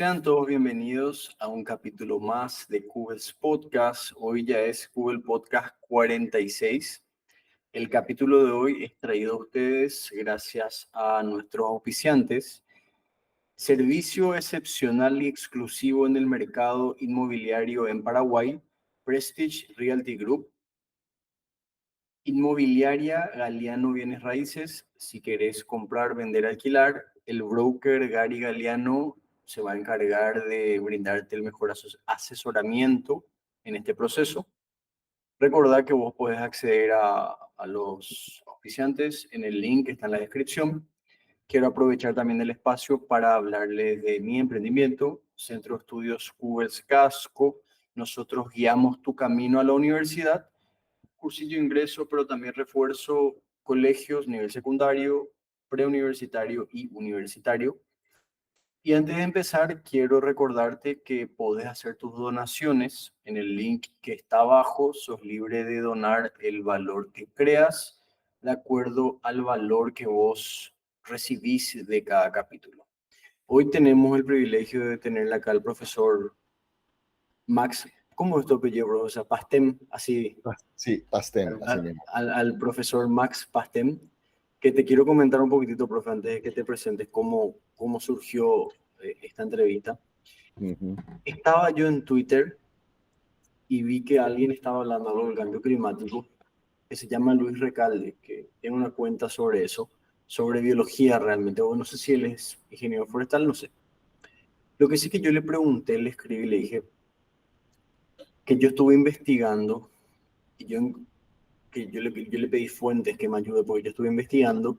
Sean todos bienvenidos a un capítulo más de Google Podcast. Hoy ya es Google Podcast 46. El capítulo de hoy es traído a ustedes gracias a nuestros auspiciantes. Servicio excepcional y exclusivo en el mercado inmobiliario en Paraguay, Prestige Realty Group. Inmobiliaria Galiano Bienes Raíces. Si querés comprar, vender, alquilar, el broker Gary Galiano se va a encargar de brindarte el mejor asesoramiento en este proceso. Recordá que vos podés acceder a los auspiciantes en el link que está en la descripción. Quiero aprovechar también el espacio para hablarles de mi emprendimiento, Centro de Estudios Cubers Casco. Nosotros guiamos tu camino a la universidad, cursillo de ingreso, pero también refuerzo colegios, nivel secundario, preuniversitario y universitario. Y antes de empezar, quiero recordarte que podés hacer tus donaciones en el link que está abajo. Sos libre de donar el valor que creas, de acuerdo al valor que vos recibís de cada capítulo. Hoy tenemos el privilegio de tener acá al profesor Max. ¿Cómo es tu apellido, bro? O sea, Pastem, así. Sí, Pastem, así mismo. Al profesor Max Pastem, que te quiero comentar un poquitito, profe, antes de que te presentes cómo surgió esta entrevista. Uh-huh. Estaba yo en Twitter y vi que alguien estaba hablando algo del cambio climático, que se llama Luis Recalde, que tiene una cuenta sobre eso, sobre biología realmente, o no sé si él es ingeniero forestal, no sé. Lo que sí que yo le pregunté, le escribí, le dije que yo estuve investigando y yo le pedí fuentes que me ayuden porque yo estuve investigando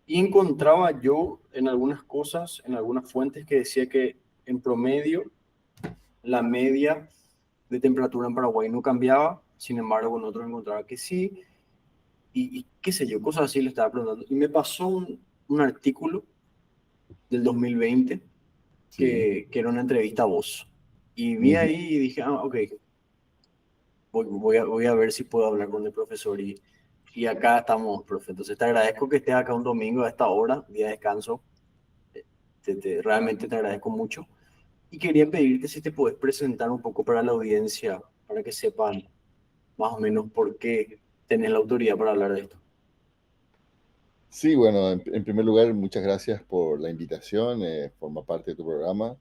y encontraba yo en algunas cosas, en algunas fuentes que decía que en promedio la media de temperatura en Paraguay no cambiaba, sin embargo en otros encontraba que sí, y qué sé yo, cosas así le estaba preguntando. Y me pasó un artículo del 2020 Sí. que era una entrevista a vos. Y vi Uh-huh. ahí y dije, ok, voy a ver si puedo hablar con el profesor. Y acá estamos, profe. Entonces te agradezco que estés acá un domingo a esta hora, día de descanso. Realmente te agradezco mucho. Y quería pedirte si te puedes presentar un poco para la audiencia, para que sepan más o menos por qué tenés la autoridad para hablar de esto. Sí, bueno, en primer lugar, muchas gracias por la invitación, forma parte de tu programa.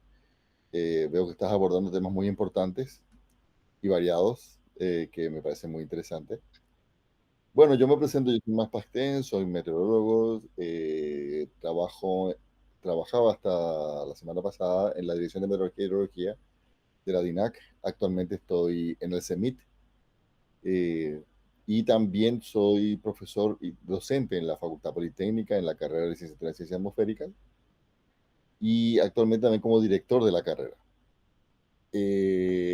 Veo que estás abordando temas muy importantes y variados, que me parecen muy interesantes. Bueno, yo me presento, yo soy Max Pastén, soy meteorólogo, trabajaba hasta la semana pasada en la Dirección de Meteorología y Hidrología de la DINAC. Actualmente estoy en el CEMIT. Eh, y también soy profesor y docente en la Facultad Politécnica, en la carrera de Licenciatura en Ciencias Atmosféricas, y actualmente también como director de la carrera.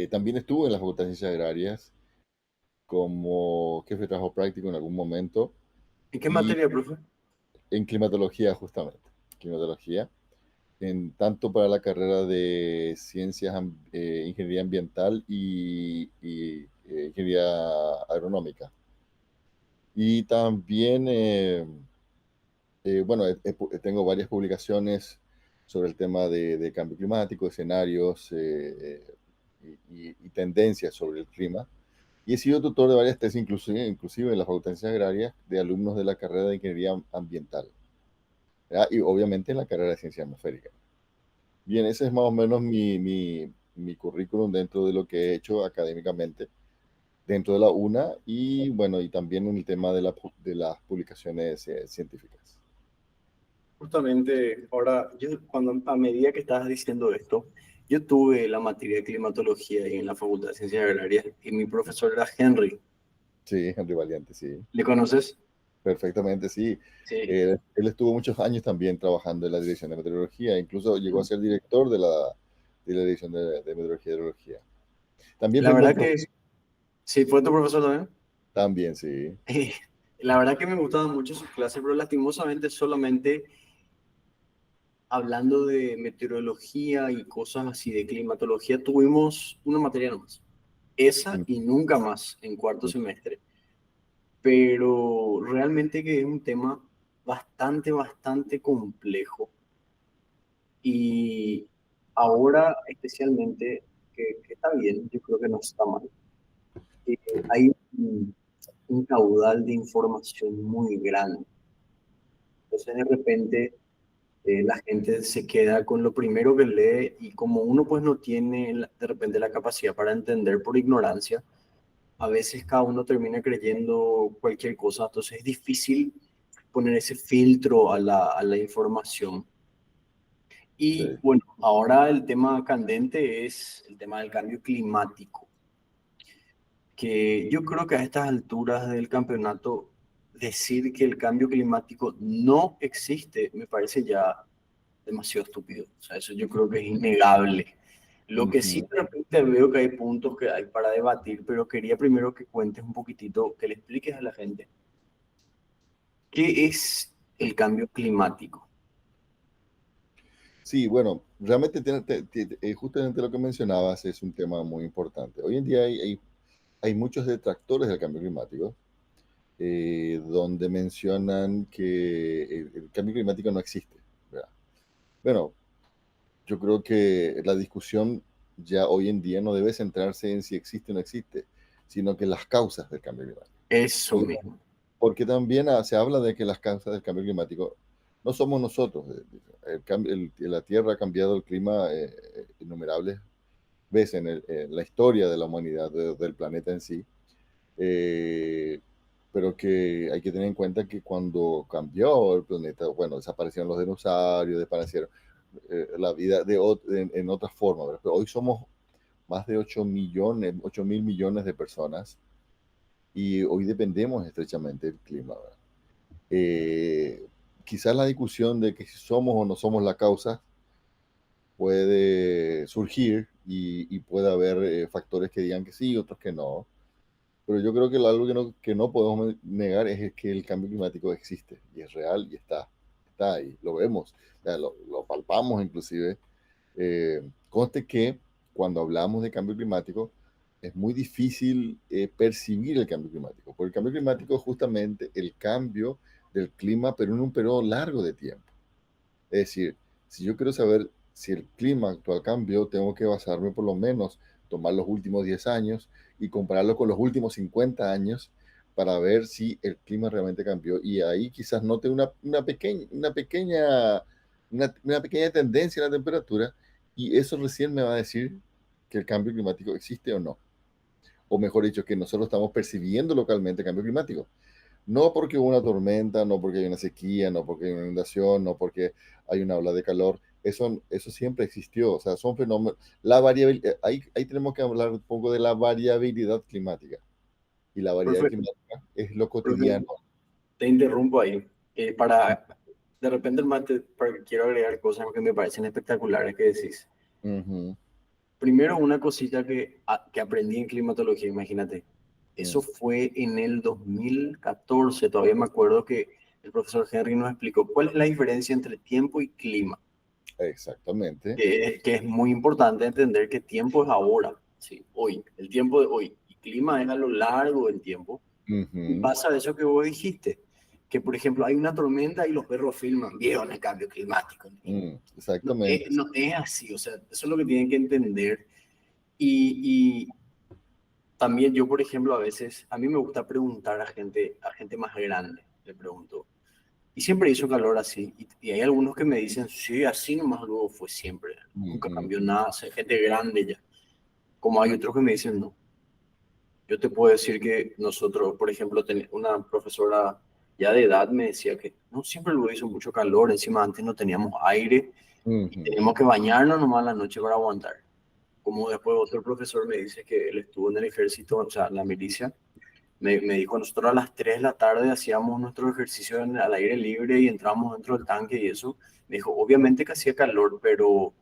También estuve en la Facultad de Ciencias Agrarias como jefe de trabajo práctico en algún momento, ¿En qué y materia, profe? en climatología justamente, climatología, tanto para la carrera de ingeniería ambiental y ingeniería agronómica. Y también bueno, tengo varias publicaciones sobre el tema de cambio climático, escenarios y tendencias sobre el clima. Y he sido tutor de varias tesis, inclusive en la Facultad de Ciencias Agrarias, de alumnos de la carrera de Ingeniería Ambiental, ¿verdad? Y obviamente en la carrera de Ciencia Atmosférica. Bien, ese es más o menos mi currículum dentro de lo que he hecho académicamente dentro de la UNA y bueno, y también en el tema de las publicaciones científicas. Justamente ahora, a medida que estabas diciendo esto, yo tuve la materia de climatología ahí en la Facultad de Ciencias Agrarias y mi profesor era Henry. Sí, Henry Valiente, sí. ¿Le conoces? Perfectamente, sí. Sí. Él estuvo muchos años también trabajando en la Dirección de Meteorología, incluso llegó a ser director de la Dirección de Meteorología y Hidrología. También La fue muy verdad que profesor. sí, fue tu profesor también. También, sí. La verdad que me gustaban mucho sus clases, pero lastimosamente solamente hablando de meteorología y cosas así de climatología, tuvimos una materia nomás. Esa Mm, y nunca más en cuarto mm. semestre. Pero realmente que es un tema bastante complejo. Y ahora especialmente, que está bien, yo creo que no está mal. eh, Hay un caudal de información muy grande. Entonces de repente la gente se queda con lo primero que lee y como uno pues no tiene de repente la capacidad para entender por ignorancia, a veces cada uno termina creyendo cualquier cosa, entonces es difícil poner ese filtro a a la información. Y Sí. bueno, ahora el tema candente es el tema del cambio climático, que yo creo que a estas alturas del campeonato decir que el cambio climático no existe me parece ya demasiado estúpido. O sea, eso yo creo que es innegable. Lo que sí Ujú. de repente veo que hay puntos que hay para debatir, pero quería primero que cuentes un poquitito, que le expliques a la gente qué es el cambio climático. Sí, bueno, realmente justamente lo que mencionabas es un tema muy importante. Hoy en día hay muchos detractores del cambio climático, donde mencionan que el cambio climático no existe, ¿verdad? Bueno, yo creo que la discusión ya hoy en día no debe centrarse en si existe o no existe, sino que las causas del cambio climático. Eso Porque, mismo. porque también se habla de que las causas del cambio climático no somos nosotros. La Tierra ha cambiado el clima innumerables veces en la historia de la humanidad, del planeta en sí. eh, pero que hay que tener en cuenta que cuando cambió el planeta, bueno, desaparecieron los dinosaurios, desaparecieron la vida en otras formas, ¿verdad? Pero hoy somos más de 8 millones, 8 mil millones de personas y hoy dependemos estrechamente del clima, ¿verdad? Eh, Quizás la discusión de que si somos o no somos la causa puede surgir y puede haber factores que digan que sí, otros que no. Pero yo creo que algo que no podemos negar es que el cambio climático existe y es real y está ahí, lo vemos, o sea, lo palpamos inclusive. Conste que cuando hablamos de cambio climático es muy difícil percibir el cambio climático, porque el cambio climático es justamente el cambio del clima, pero en un periodo largo de tiempo. Es decir, si yo quiero saber si el clima actual cambió, tengo que basarme por lo menos, tomar los últimos 10 años y compararlo con los últimos 50 años para ver si el clima realmente cambió. Y ahí quizás note una pequeña tendencia en la temperatura y eso recién me va a decir que el cambio climático existe o no. O mejor dicho, que nosotros estamos percibiendo localmente el cambio climático. No porque hubo una tormenta, no porque hay una sequía, no porque hay una inundación, no porque hay una ola de calor. Eso siempre existió. O sea, son fenómenos. Ahí tenemos que hablar un poco de la variabilidad climática. Y la variabilidad Profe, climática es lo profe, cotidiano. te interrumpo ahí. Para, de repente, quiero agregar cosas que me parecen espectaculares que decís. Ujú. Primero, una cosita que aprendí en climatología, imagínate. Eso Mm. fue en el 2014. Todavía me acuerdo que el profesor Henry nos explicó cuál es la diferencia entre tiempo y clima, Exactamente. que es muy importante entender que tiempo es ahora, ¿sí? Hoy, el tiempo de hoy, y clima es a lo largo del tiempo. Y Ujú. pasa eso que vos dijiste, que por ejemplo hay una tormenta y los perros filman, vieron el cambio climático. Y Exactamente. no es así, o sea, eso es lo que tienen que entender. Y también yo, por ejemplo, a veces, a mí me gusta preguntar a gente más grande, le pregunto. Y siempre hizo calor así. Y hay algunos que me dicen, sí, así nomás luego fue siempre. Nunca Ujú. cambió nada, o sea, gente grande ya. Como hay otros que me dicen, no. Yo te puedo decir que nosotros, por ejemplo, una profesora ya de edad me decía que no siempre luego hizo mucho calor, encima antes no teníamos aire y Ujú. teníamos que bañarnos nomás la noche para aguantar. Como después otro profesor me dice que él estuvo en el ejército, o sea, en la milicia, me dijo, nosotros a las 3 de la tarde hacíamos nuestro ejercicio al aire libre y entramos dentro del tanque y eso. Me dijo, obviamente que hacía calor, pero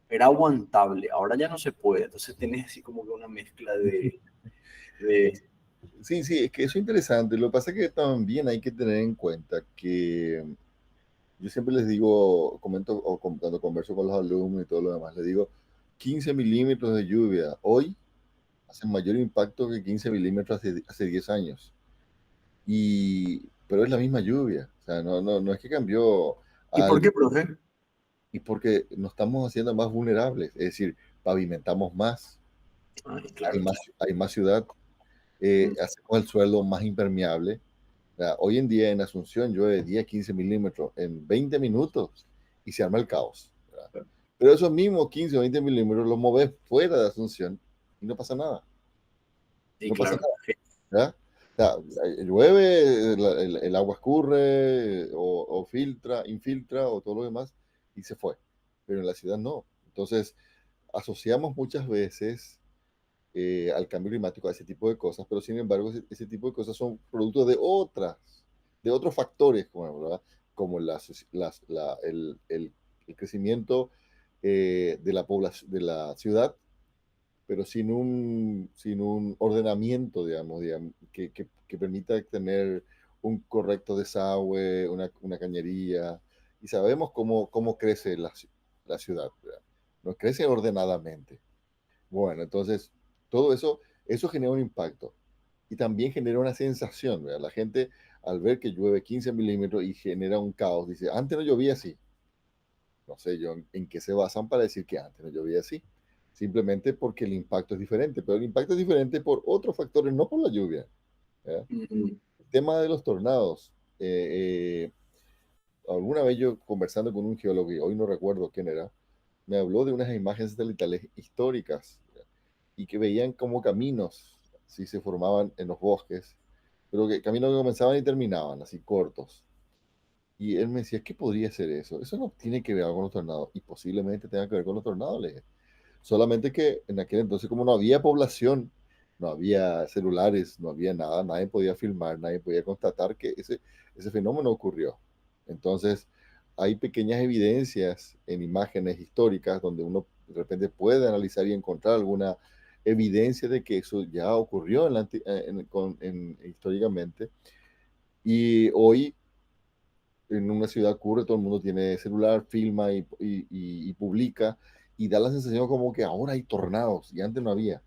era aguantable. Ahora ya no se puede. Entonces tenés así como que una mezcla de Sí, sí, es que eso es interesante. Lo que pasa es que también hay que tener en cuenta que yo siempre les digo, cuando converso con los alumnos y todo lo demás, les digo, 15 milímetros de lluvia hoy hacen mayor impacto que 15 milímetros hace 10 años. Pero es la misma lluvia, o sea, no es que cambió ¿Y por algo. qué, profe? y porque nos estamos haciendo más vulnerables, es decir, pavimentamos más, Ay, claro. hay más ciudad, Mm, hacemos el suelo más impermeable. O sea, hoy en día en Asunción llueve 10, 15 milímetros en 20 minutos y se arma el caos, ¿verdad? Pero esos mismos 15 o 20 milímetros los moves fuera de Asunción y no pasa nada. sí, No pasa claro. nada, ¿verdad? O sea, llueve, el agua escurre o filtra, infiltra o todo lo demás y se fue. Pero en la ciudad no. Entonces, asociamos muchas veces al cambio climático, a ese tipo de cosas, pero sin embargo ese tipo de cosas son producto de otros factores, como, ¿verdad? Como el crecimiento de la población, de la ciudad, pero sin un ordenamiento, digamos que permita tener un correcto desagüe, una cañería, y sabemos cómo crece la ciudad, ¿verdad? No crece ordenadamente. Bueno, entonces, todo eso genera un impacto y también genera una sensación, ¿verdad? La gente al ver que llueve 15 milímetros y genera un caos, dice, antes no llovía así. No sé yo en qué se basan para decir que antes no llovía así. Simplemente porque el impacto es diferente, pero el impacto es diferente por otros factores, no por la lluvia, ¿verdad? mm, El tema de los tornados. Alguna vez yo conversando con un geólogo, y hoy no recuerdo quién era, me habló de unas imágenes satelitales históricas y que veían como caminos, si se formaban en los bosques, pero que caminos que comenzaban y terminaban, así cortos. Y él me decía, ¿qué podría ser eso? Eso no tiene que ver con los tornados, y posiblemente tenga que ver con los tornados, le dije. Solamente que en aquel entonces, como no había población, no había celulares, no había nada, nadie podía filmar, nadie podía constatar que ese fenómeno ocurrió. Entonces, hay pequeñas evidencias en imágenes históricas donde uno de repente puede analizar y encontrar alguna evidencia de que eso ya ocurrió históricamente. Y hoy en una ciudad ocurre, todo el mundo tiene celular, filma y publica, y da la sensación como que ahora hay tornados y antes no había.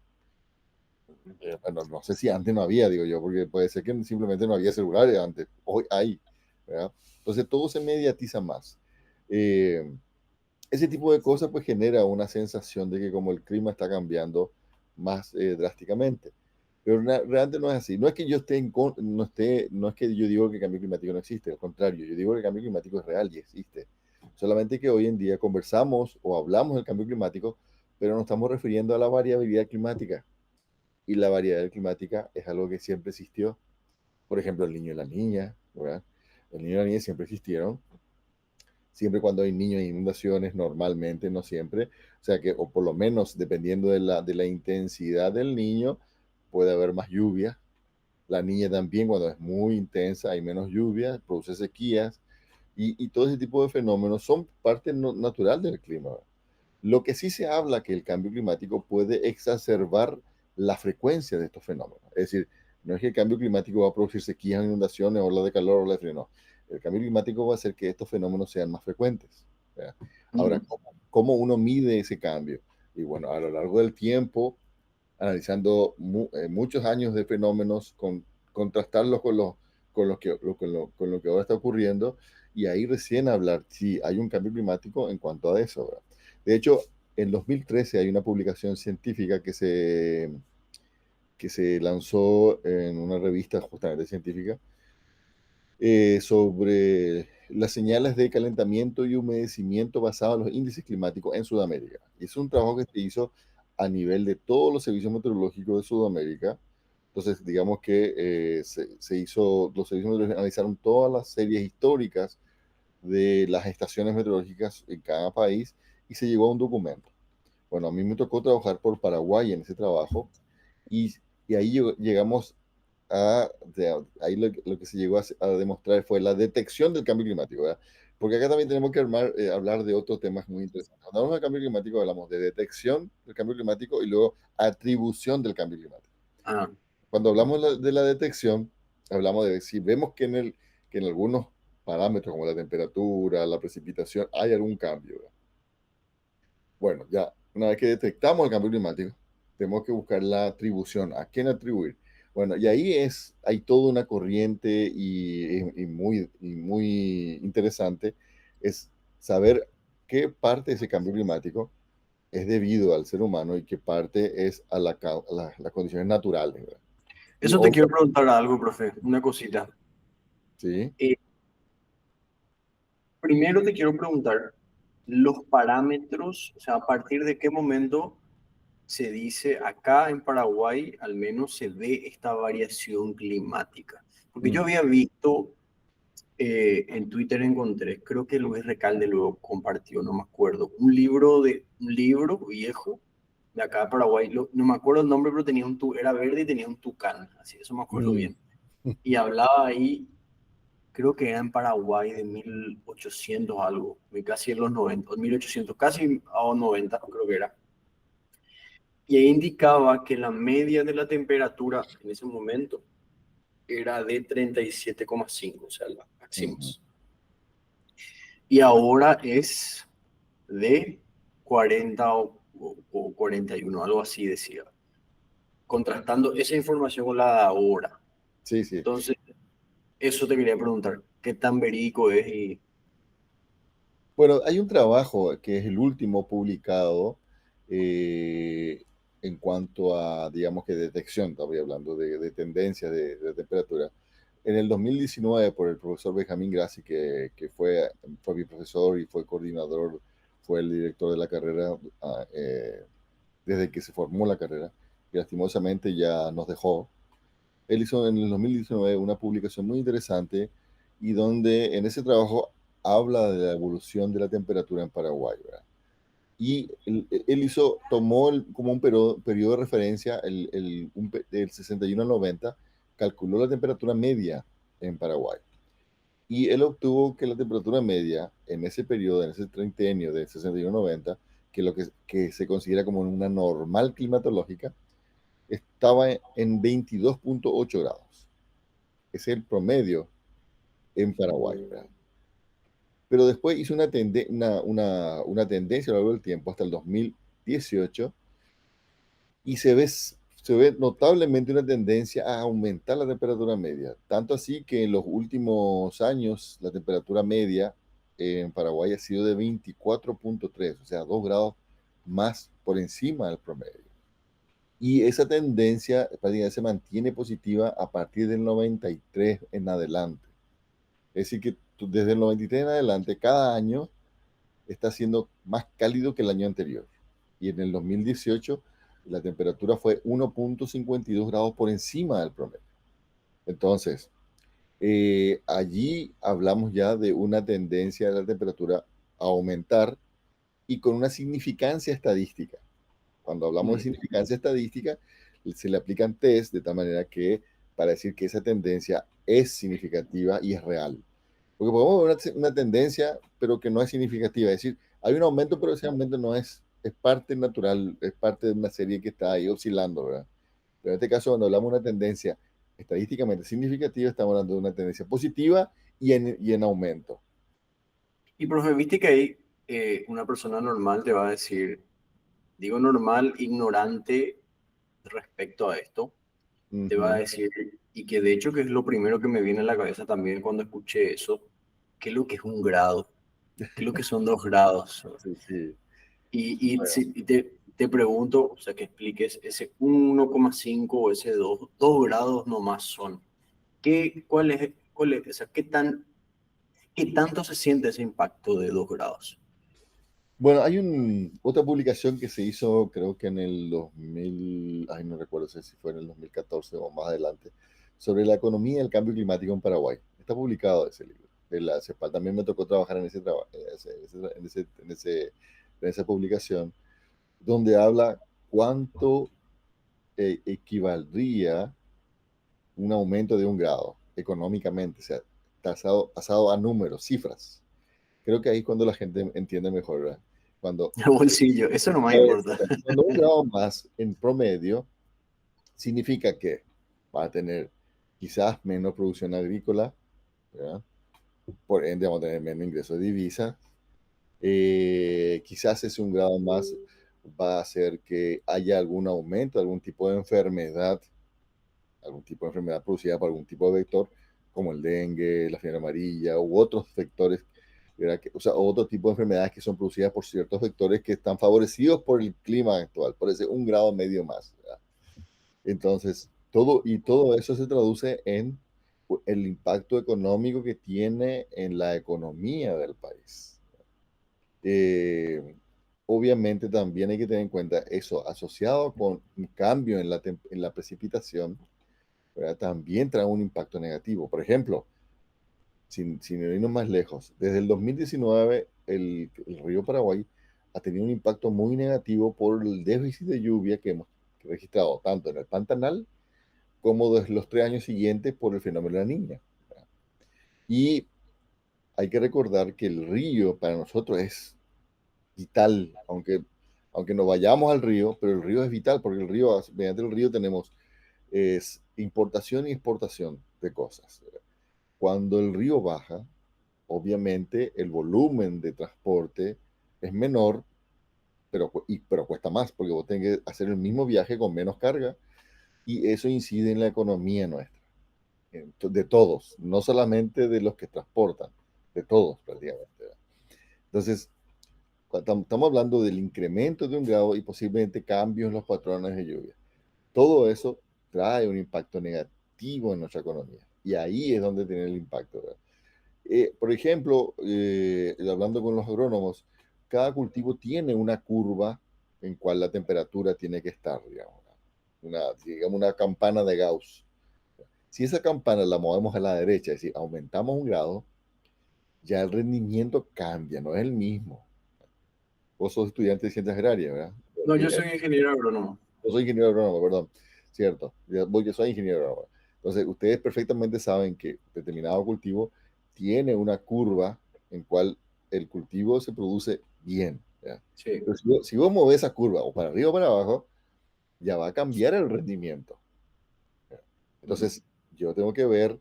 Bueno, no sé si antes no había, digo yo, porque puede ser que simplemente no había celulares antes, hoy hay, ¿verdad? Entonces todo se mediatiza más. Eh, Ese tipo de cosas pues genera una sensación de que como el clima está cambiando más drásticamente. Pero realmente no es así. No es que yo esté no es que yo digo que el cambio climático no existe, al contrario, yo digo que el cambio climático es real y existe. Solamente que hoy en día conversamos o hablamos del cambio climático, pero nos estamos refiriendo a la variabilidad climática. Y la variabilidad climática es algo que siempre existió. Por ejemplo, el niño y la niña, ¿verdad? El niño y la niña siempre existieron, siempre cuando hay niños e inundaciones, normalmente, no siempre. O sea que, o por lo menos dependiendo de la intensidad del niño, puede haber más lluvia. La niña también, cuando es muy intensa, hay menos lluvia, produce sequías y todo ese tipo de fenómenos son parte natural del clima. Lo que sí se habla que el cambio climático puede exacerbar la frecuencia de estos fenómenos. Es decir, no es que el cambio climático va a producir sequías, inundaciones, olas de calor, olas de frío, no. El cambio climático va a hacer que estos fenómenos sean más frecuentes, ¿verdad? Ahora, mm. ¿cómo uno mide ese cambio? Y bueno, a lo largo del tiempo, analizando muchos años de fenómenos, contrastarlos con lo que ahora está ocurriendo, y ahí recién hablar si hay un cambio climático en cuanto a eso, ¿verdad? De hecho, en 2013 hay una publicación científica que se lanzó en una revista justamente científica sobre las señales de calentamiento y humedecimiento basados en los índices climáticos en Sudamérica. Y es un trabajo que se hizo a nivel de todos los servicios meteorológicos de Sudamérica. Entonces, digamos que se hizo, los servicios meteorológicos analizaron todas las series históricas de las estaciones meteorológicas en cada país y se llegó a un documento. Bueno, a mí me tocó trabajar por Paraguay en ese trabajo y, y ahí llegamos ahí lo que se llegó a demostrar fue la detección del cambio climático, ¿verdad? Porque acá también tenemos que hablar de otros temas muy interesantes. Cuando hablamos del cambio climático, hablamos de detección del cambio climático y luego atribución del cambio climático. Ah, Cuando hablamos de la detección, hablamos de si vemos que en algunos parámetros como la temperatura, la precipitación, hay algún cambio, ¿verdad? Bueno, ya una vez que detectamos el cambio climático, tenemos que buscar la atribución. ¿A quién atribuir? Bueno, y ahí hay toda una corriente y muy interesante, es saber qué parte de ese cambio climático es debido al ser humano y qué parte es a las condiciones naturales, ¿verdad? Y Eso te quiero obvio, preguntar algo, profe, una cosita. sí. Eh, Primero te quiero preguntar los parámetros, o sea, a partir de qué momento se dice acá en Paraguay al menos se ve esta variación climática. Porque yo Mm, había visto en Twitter encontré, creo que Luis Recalde luego compartió, no me acuerdo, un libro viejo de acá de Paraguay, no me acuerdo el nombre, pero tenía era verde y tenía un tucán, así, eso me acuerdo mm, bien. Y hablaba ahí, creo que era en Paraguay de 1800 algo, casi en los 90, 1800, casi a los 90 creo que era. Y ahí indicaba que la media de la temperatura en ese momento era de 37,5, o sea, la ujú. máximos. Y ahora es de 40 o 41, algo así decía, contrastando esa información con la de ahora. Sí, sí. Entonces, eso te quería preguntar, ¿qué tan verídico es? Y Bueno, hay un trabajo que es el último publicado eh, en cuanto a, digamos que detección, estamos hablando de tendencias de temperatura. En el 2019, por el profesor Benjamín Grassi, que fue mi profesor y fue coordinador, fue el director de la carrera desde que se formó la carrera, y lastimosamente ya nos dejó. Él hizo en el 2019 una publicación muy interesante y donde en ese trabajo habla de la evolución de la temperatura en Paraguay, ¿verdad? Y él tomó como un periodo de referencia del 61 al 90, calculó la temperatura media en Paraguay. Y él obtuvo que la temperatura media en ese periodo, en ese treintenio de 61 al 90, que se considera como una normal climatológica, estaba en 22,8 grados. Es el promedio en Paraguay, ¿verdad? Pero después hizo una tendencia a lo largo del tiempo hasta el 2018 y se ve notablemente una tendencia a aumentar la temperatura media. Tanto así que en los últimos años la temperatura media en Paraguay ha sido de 24,3, o sea, 2 grados más por encima del promedio. Y esa tendencia prácticamente se mantiene positiva a partir del 93 en adelante. Es decir, que desde el 93 en adelante, cada año está siendo más cálido que el año anterior. Y en el 2018 la temperatura fue 1,52 grados por encima del promedio. Entonces, allí hablamos ya de una tendencia de la temperatura a aumentar y con una significancia estadística. Cuando hablamos de mm, significancia estadística, se le aplican test de tal manera que para decir que esa tendencia es significativa y es real. Porque podemos ver una tendencia, pero que no es significativa. Es decir, hay un aumento, pero ese aumento no es parte natural, es parte de una serie que está ahí oscilando, ¿verdad? Pero en este caso, cuando hablamos de una tendencia estadísticamente significativa, estamos hablando de una tendencia positiva y en aumento. y profe, viste que ahí una persona normal te va a decir, digo normal, ignorante respecto a esto, te va a Ujú. decir, y que de hecho que es lo primero que me viene a la cabeza también cuando escuché eso, ¿qué es lo que es un grado? ¿Qué es lo que son 2 grados? Sí, sí. Y te pregunto, o sea, que expliques ese 1,5 o ese 2 grados nomás son. O sea, qué tanto se siente ese impacto de 2 grados? Bueno, hay otra publicación que se hizo, creo que en el 2000, ay, no recuerdo si fue en el 2014 o más adelante, sobre la economía y el cambio climático en Paraguay. Está publicado ese libro de la CEPAL. También me tocó trabajar en esa publicación, donde habla cuánto equivaldría un aumento de 1 grado económicamente, o sea, tasado a números, cifras. Creo que ahí es cuando la gente entiende mejor, ¿verdad? Cuando El bolsillo, eso no más importa. Cuando 1 grado más en promedio significa que va a tener quizás menos producción agrícola, ¿verdad? Por ende vamos a tener menos ingresos de divisas. Quizás ese 1 grado más va a hacer que haya algún aumento, algún tipo de enfermedad producida por algún tipo de vector, como el dengue, la fiebre amarilla u otros vectores ¿verdad? O sea, otro tipo de enfermedades que son producidas por ciertos vectores que están favorecidos por el clima actual, por ese 1,5 grados más, ¿verdad? Entonces, todo eso se traduce en el impacto económico que tiene en la economía del país. Eh, Obviamente también hay que tener en cuenta eso, asociado con un cambio en la precipitación, ¿verdad? También trae un impacto negativo. Por ejemplo, sin irnos más lejos, desde el 2019 el río Paraguay ha tenido un impacto muy negativo por el déficit de lluvia que hemos registrado tanto en el Pantanal como desde los 3 años siguientes por el fenómeno de la Niña. Y hay que recordar que el río para nosotros es vital, aunque no vayamos al río, pero el río es vital porque mediante el río tenemos importación y exportación de cosas. Cuando el río baja, obviamente el volumen de transporte es menor, pero cuesta más porque vos tenés que hacer el mismo viaje con menos carga y eso incide en la economía nuestra, de todos, no solamente de los que transportan, de todos prácticamente. Entonces, estamos hablando del incremento de 1 grado y posiblemente cambios en los patrones de lluvia. Todo eso trae un impacto negativo en nuestra economía y ahí es donde tiene el impacto, ¿verdad? Por ejemplo, hablando con los agrónomos, cada cultivo tiene una curva en cual la temperatura tiene que estar, digamos, digamos una campana de Gauss. Si esa campana la movemos a la derecha, es decir, aumentamos 1 grado, ya el rendimiento cambia, no es el mismo. Vos sos estudiante de ciencias agrarias, ¿verdad? No, yo soy ingeniero agrónomo. Yo soy ingeniero agrónomo, perdón, cierto. Yo soy ingeniero agrónomo. Entonces, ustedes perfectamente saben que determinado cultivo tiene una curva en cual el cultivo se produce bien, ¿ya? Sí. Pero si vos movés esa curva o para arriba o para abajo, ya va a cambiar el rendimiento, ¿ya? Entonces, yo tengo que ver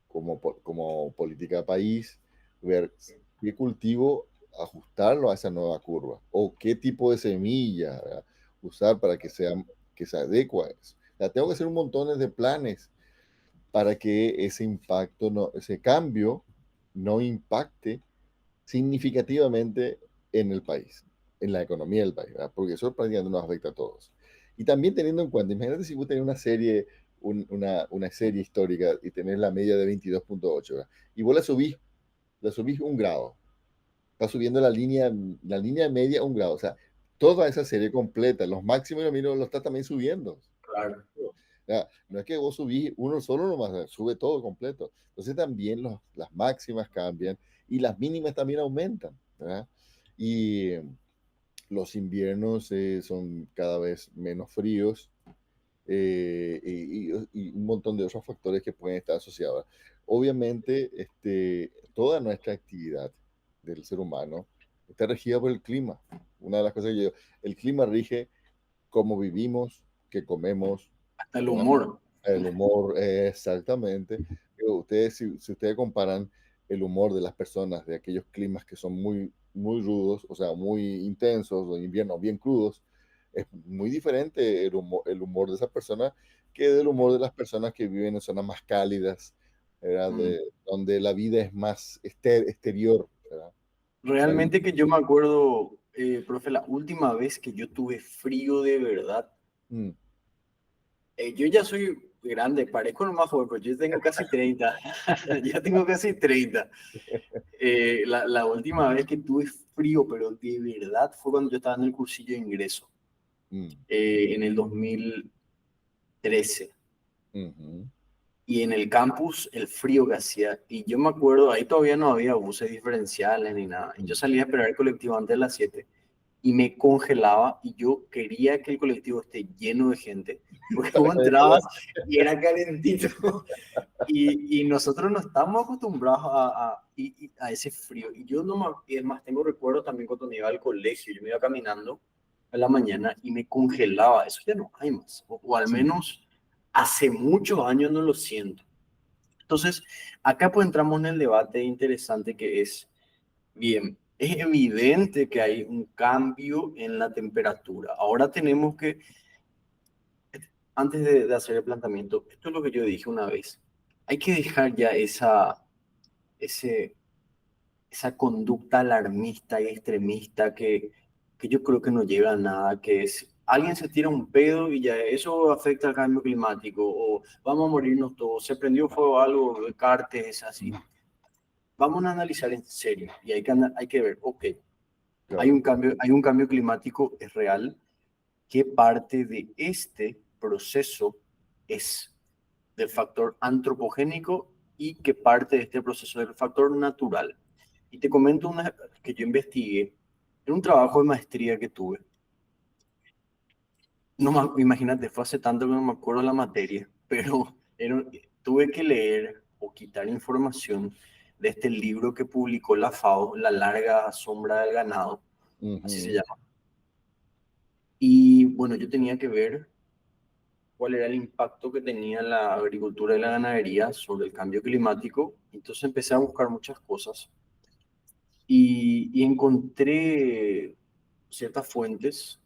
como política de país, ver qué cultivo ajustarlo a esa nueva curva o qué tipo de semilla, ¿verdad?, usar para que se adecue a eso. O sea, tengo que hacer un montón de planes para que ese impacto, no, ese cambio no impacte significativamente en el país, en la economía del país, ¿verdad? Porque eso prácticamente nos afecta a todos. Y también teniendo en cuenta, imagínate si vos tenés una serie, una serie histórica y tenés la media de 22,8, ¿verdad? Y vos la subís 1 grado, está subiendo la línea media 1 grado, o sea, toda esa serie completa, los máximos y los mínimos los está también subiendo. Claro. Ya, no es que vos subís uno solo nomás, sube todo completo. Entonces también las máximas cambian y las mínimas también aumentan, ¿verdad? Y los inviernos son cada vez menos fríos, y un montón de otros factores que pueden estar asociados. Obviamente, toda nuestra actividad del ser humano está regida por el clima. Una de las cosas que yo digo, el clima rige cómo vivimos, qué comemos, Hasta el ¿verdad? humor. El humor, exactamente. Si ustedes comparan el humor de las personas de aquellos climas que son muy, muy rudos, o sea, muy intensos, o inviernos bien crudos, es muy diferente el humor de esas personas que del humor de las personas que viven en zonas más cálidas, ¿verdad? Mm. Donde la vida es más exterior, ¿verdad? La vida. Realmente que yo me acuerdo, profe, la última vez que yo tuve frío de verdad, Mm, yo ya soy grande, parezco lo más joven, pero yo tengo casi 30. Ya tengo casi 30. La última vez que tuve frío, pero de verdad, fue cuando yo estaba en el cursillo de ingreso, mm, en el 2013. ujú, Y en el campus, el frío que hacía. Y yo me acuerdo, ahí todavía no había buses diferenciales ni nada. Y yo mm. salía a esperar el colectivo antes de las 7 y me congelaba y yo quería que el colectivo esté lleno de gente, porque Para vos que haya entrabas calor. y era calentito. Y nosotros no estamos acostumbrados a ese frío. Y yo no me, y es más, tengo recuerdos también cuando me iba al colegio, yo me iba caminando a la mañana y me congelaba. Eso ya no hay más, o al Sí. menos hace muchos años no lo siento. Entonces, acá pues entramos en el debate interesante que es, bien, es evidente que hay un cambio en la temperatura. Ahora tenemos que, antes de hacer el planteamiento, esto es lo que yo dije una vez, hay que dejar ya ese esa conducta alarmista y extremista que yo creo que no llega a nada, que es alguien se tira un pedo y ya eso afecta al cambio climático, o vamos a morirnos todos, se prendió fuego algo, Descartes, así. Vamos a analizar en serio y hay que ver, ok, Claro. hay un cambio climático, es real, ¿qué parte de este proceso es del factor antropogénico y qué parte de este proceso es del factor natural? Y te comento una que yo investigué en un trabajo de maestría que tuve. No imagínate, fue hace tanto que no me acuerdo la materia, pero tuve que leer o quitar información de este libro que publicó la FAO, La larga sombra del ganado, así se Ujú. llama. Y bueno, yo tenía que ver cuál era el impacto que tenía la agricultura y la ganadería sobre el cambio climático. Entonces empecé a buscar muchas cosas y encontré ciertas fuentes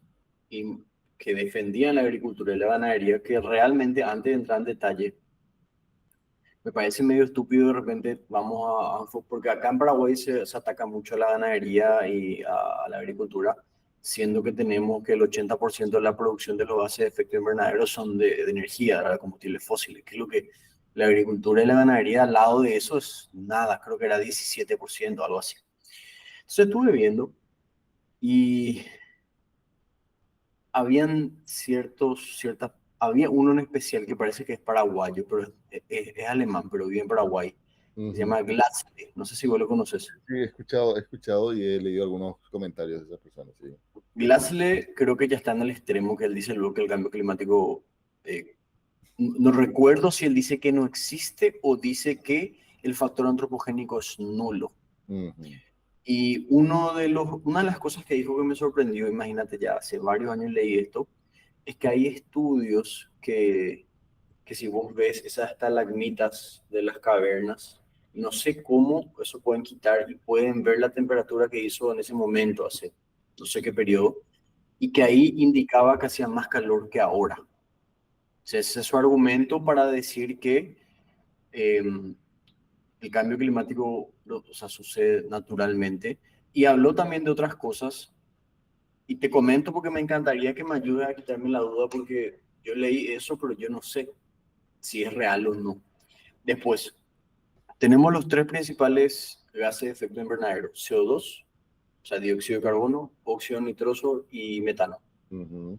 y- que defendían la agricultura y la ganadería que realmente, antes de entrar en detalle, me parece medio estúpido de repente porque acá en Paraguay se ataca mucho a la ganadería y a la agricultura, siendo que tenemos que el 80% de la producción de los gases de efecto invernadero son de energía, de combustibles fósiles, que es lo que la agricultura y la ganadería al lado de eso es nada, creo que era 17%, algo así. Entonces estuve viendo y había uno en especial que parece que es paraguayo, pero es alemán, pero vive en Paraguay. Se Ujú. llama Glatzle. No sé si vos lo conoces. Sí, he escuchado y he leído algunos comentarios de esas personas, sí. Glatzle creo que ya está en el extremo que él dice luego que el cambio climático, eh, no recuerdo si él dice que no existe o dice que el factor antropogénico es nulo. Ujú. Y una de las cosas que dijo que me sorprendió, imagínate, ya hace varios años leí esto, es que hay estudios que si vos ves esas estalagmitas de las cavernas, no sé cómo eso pueden quitar y pueden ver la temperatura que hizo en ese momento, hace no sé qué periodo, y que ahí indicaba que hacía más calor que ahora. O sea, ese es su argumento para decir que eh, el cambio climático o sea, sucede naturalmente. Y habló también de otras cosas, y te comento porque me encantaría que me ayudes a quitarme la duda, porque yo leí eso, pero yo no sé si es real o no. Después, tenemos los tres principales gases de efecto invernadero: CO2, o sea, dióxido de carbono, óxido nitroso y metano. Ujú.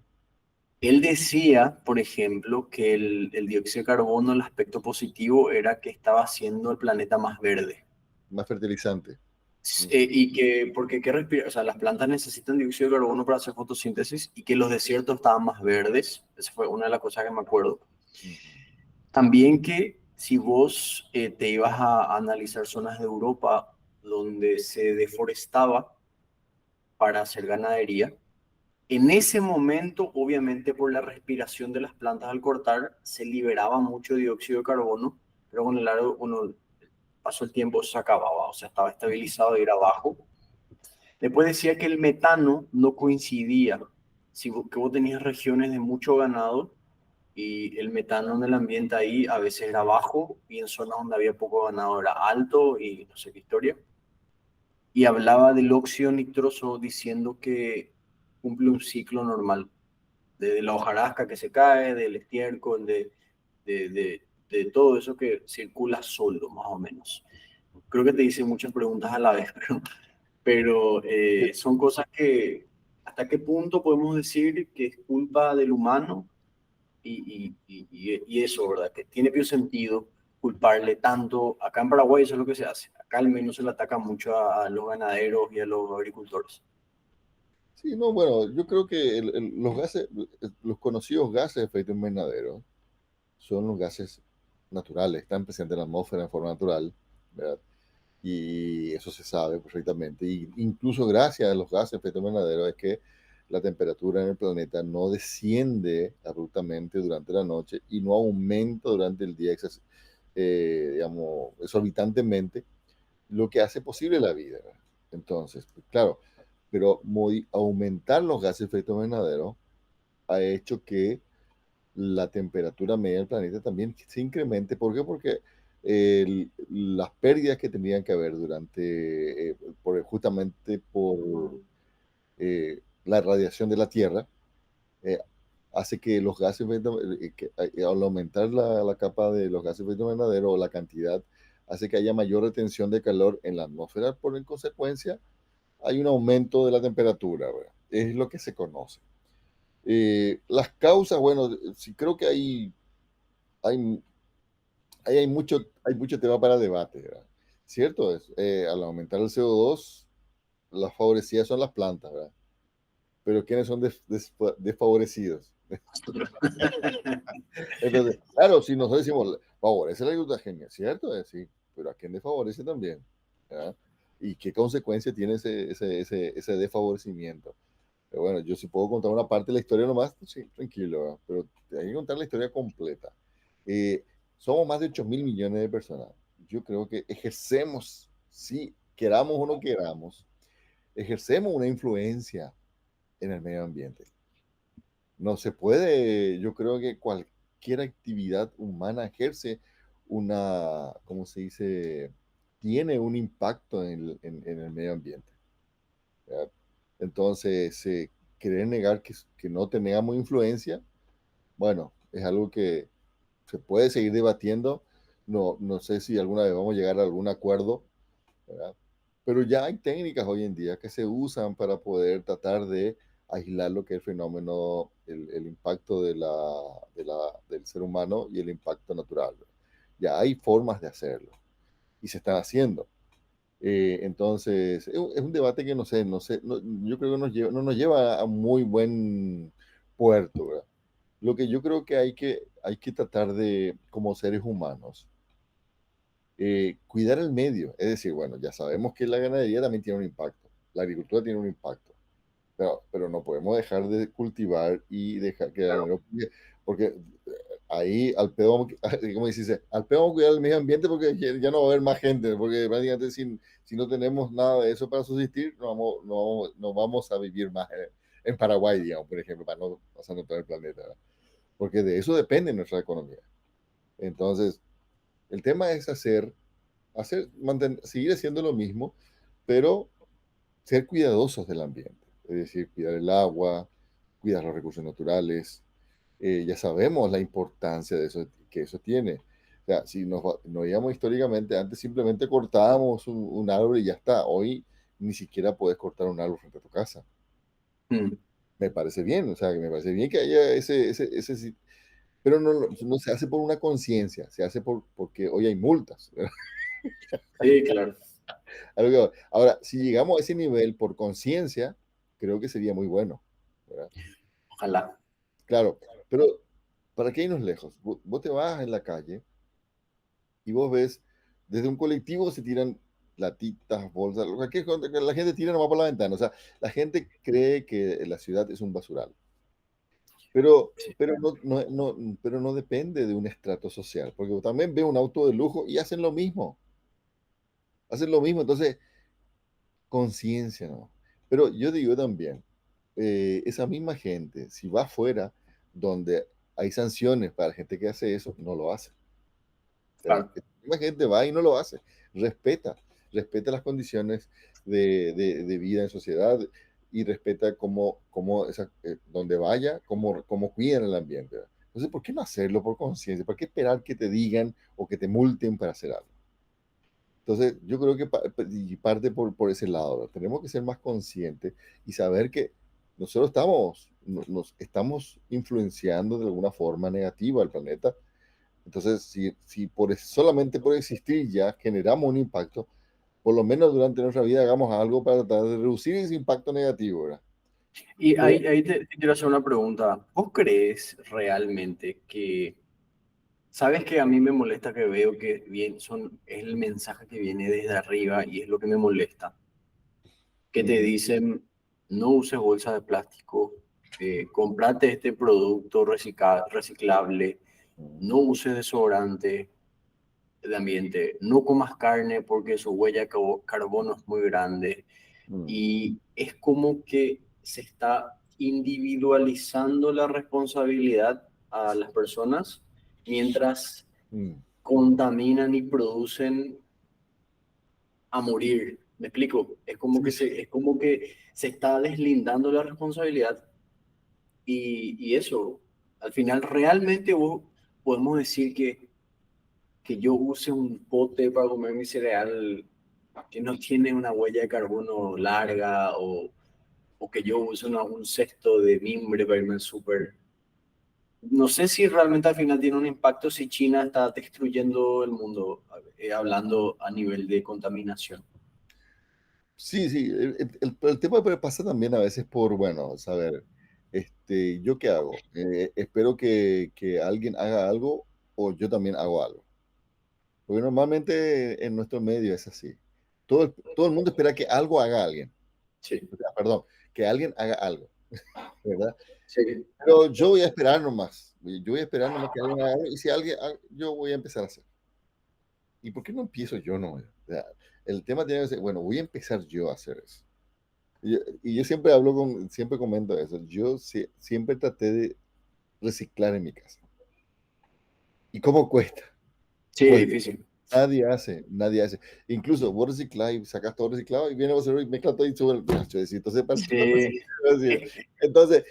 Él decía, por ejemplo, que el dióxido de carbono, el aspecto positivo era que estaba haciendo el planeta más verde. Más fertilizante. Ujú. Y que, porque ¿qué respira? O sea, las plantas necesitan dióxido de carbono para hacer fotosíntesis y que los desiertos estaban más verdes. Esa fue una de las cosas que me acuerdo. Ujú. También que si vos te ibas a analizar zonas de Europa donde se deforestaba para hacer ganadería, en ese momento, obviamente por la respiración de las plantas al cortar, se liberaba mucho dióxido de carbono, pero con el largo, bueno, pasó el tiempo, se acababa, o sea, estaba estabilizado y era bajo. Después decía que el metano no coincidía, que vos tenías regiones de mucho ganado y el metano en el ambiente ahí a veces era bajo y en zonas donde había poco ganado era alto y no sé qué historia. Y hablaba del óxido nitroso diciendo que cumple un ciclo normal, de la hojarasca que se cae, del estiércol, de todo eso que circula solo, más o menos. Creo que te hice muchas preguntas a la vez, pero son cosas que hasta qué punto podemos decir que es culpa del humano y eso, ¿verdad? Que tiene più sentido culparle tanto. Acá en Paraguay eso es lo que se hace. Acá al menos se le ataca mucho a los ganaderos y a los agricultores. Sí, no, bueno, yo creo que los gases, los conocidos gases de efecto invernadero son los gases naturales, están presentes en la atmósfera en forma natural, ¿verdad? Y eso se sabe perfectamente. Y incluso gracias a los gases de efecto invernadero es que la temperatura en el planeta no desciende abruptamente durante la noche y no aumenta durante el día, digamos, exorbitantemente, lo que hace posible la vida, ¿verdad? Entonces, pues, claro, pero aumentar los gases de efecto invernadero ha hecho que la temperatura media del planeta también se incremente. ¿Por qué? Porque las pérdidas que tendrían que haber justamente por la radiación de la Tierra, eh, hace que los gases, al aumentar la capa de los gases de efecto invernadero o la cantidad, hace que haya mayor retención de calor en la atmósfera, por en consecuencia hay un aumento de la temperatura, ¿verdad? Es lo que se conoce. Las causas, bueno, sí creo que hay, hay mucho tema para debate, ¿verdad? Cierto es, al aumentar el CO2, las favorecidas son las plantas, ¿verdad? Pero ¿quiénes son desfavorecidos? Entonces, claro, si nosotros decimos, favorece la glutagenia, ¿cierto? Sí, pero ¿a quién desfavorece también? ¿Verdad? ¿Y qué consecuencia tiene ese desfavorecimiento? Pero bueno, yo sí puedo contar una parte de la historia nomás, pues sí, tranquilo, ¿verdad? Pero hay que contar la historia completa. Eh, Somos más de 8.000 millones de personas. Yo creo que ejercemos, si queramos o no queramos, ejercemos una influencia en el medio ambiente. No se puede, yo creo que cualquier actividad humana ejerce ¿cómo se dice? Tiene un impacto en el medio ambiente. ¿Verdad? Entonces, querer negar que no tengamos influencia, bueno, es algo que se puede seguir debatiendo. No sé si alguna vez vamos a llegar a algún acuerdo, ¿verdad? Pero ya hay técnicas hoy en día que se usan para poder tratar de aislar lo que es el fenómeno, el impacto del ser humano y el impacto natural. Ya hay formas de hacerlo y se están haciendo. Entonces, es un debate que no sé, yo creo que no nos lleva a muy buen puerto, ¿verdad? Lo que yo creo que hay que tratar de, como seres humanos, cuidar el medio. Es decir, bueno, ya sabemos que la ganadería también tiene un impacto, la agricultura tiene un impacto, pero no podemos dejar de cultivar y dejar que Claro. porque ahí al pedo, como dice, al pedo vamos a cuidar el medio ambiente porque ya no va a haber más gente, porque prácticamente si no tenemos nada de eso para subsistir, no vamos a vivir más en Paraguay, digamos, por ejemplo, para no pasar todo el planeta, ¿verdad? Porque de eso depende nuestra economía. Entonces, el tema es seguir haciendo lo mismo, pero ser cuidadosos del ambiente, es decir, cuidar el agua, cuidar los recursos naturales. Ya sabemos la importancia de eso, que eso tiene. O sea, si nos íbamos históricamente, antes simplemente cortábamos un árbol y ya está. Hoy ni siquiera puedes cortar un árbol frente a tu casa. Mm. Me parece bien, o sea, que me parece bien que haya pero no se hace por una conciencia, se hace porque hoy hay multas. Sí, claro. Ahora, si llegamos a ese nivel por conciencia, creo que sería muy bueno, ¿verdad? Ojalá. Claro, pero ¿para qué irnos lejos? Vos te vas en la calle y vos ves, desde un colectivo se tiran latitas, bolsas, cualquier cosa que la gente tira nomás por la ventana. O sea, la gente cree que la ciudad es un basural, Sí, pero no depende de un estrato social, porque también ve un auto de lujo y hacen lo mismo, entonces conciencia, ¿no? Pero yo digo también, esa misma gente, si va afuera donde hay sanciones para la gente que hace eso, no lo hace. ¿Verdad? claro. Esa misma gente va y no lo hace. Respeta, respeta las condiciones de vida en sociedad y respeta donde vaya, cómo cuidan el ambiente. ¿Verdad? Entonces, ¿por qué no hacerlo por conciencia? ¿Por qué esperar que te digan o que te multen para hacer algo? Entonces, yo creo que y parte por ese lado, ¿verdad? Tenemos que ser más conscientes y saber que nosotros nos estamos influenciando de alguna forma negativa al planeta. Entonces, si solamente por existir ya generamos un impacto, por lo menos durante nuestra vida hagamos algo para tratar de reducir ese impacto negativo, ¿verdad? Y Pero, ahí te quiero hacer una pregunta. ¿Vos crees realmente que, sabes que a mí me molesta que veo que es el mensaje que viene desde arriba y es lo que me molesta? Que te ujú, dicen, no uses bolsas de plástico, comprate este producto reciclable, ujú, no uses desodorante de ambiente, no comas carne porque su huella de carbono es muy grande. ujú, Y es como que se está individualizando la responsabilidad a las personas, mientras ujú. contaminan y producen a morir. ¿Me explico? Es como que se está deslindando la responsabilidad y eso, al final realmente vos podemos decir que yo use un pote para comer mi cereal que no tiene una huella de carbono larga o que yo use un cesto de mimbre para irme al súper. No sé si realmente al final tiene un impacto si China está destruyendo el mundo, hablando a nivel de contaminación. Sí, sí, el tema pasa también a veces por, bueno, saber, ¿yo qué hago? Espero que alguien haga algo o yo también hago algo. Porque normalmente en nuestro medio es así. Todo el mundo espera que algo haga alguien. Sí, O sea, perdón, que alguien haga algo, ¿verdad? sí. Pero yo voy a esperar nomás. Yo voy a esperar nomás que alguien haga algo y si alguien, yo voy a empezar a hacer. ¿Y por qué no empiezo yo no? O sea, el tema tiene que ser, bueno, voy a empezar yo a hacer eso. Y yo siempre siempre comento eso. Yo siempre traté de reciclar en mi casa. ¿Y cómo cuesta? Sí, es Cuesta. difícil. Nadie hace, nadie hace. Incluso vos reciclás y sacas todo reciclado y viene vos y mezcla todo y sube el gacho. Entonces, Sí. entonces,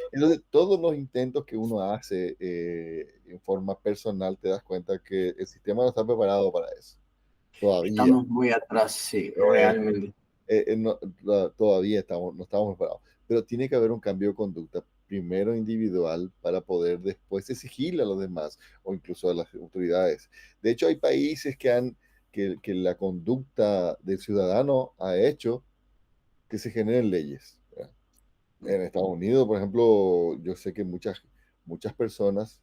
todos los intentos que uno hace en forma personal, te das cuenta que el sistema no está preparado para eso. Todavía. Estamos muy atrás, sí, Eh, realmente. todavía no estamos preparados. Pero tiene que haber un cambio de conducta, primero individual, para poder después exigirle a los demás o incluso a las autoridades. De hecho, hay países que la conducta del ciudadano ha hecho que se generen leyes. ¿Verdad? En Estados Unidos, por ejemplo, yo sé que muchas personas,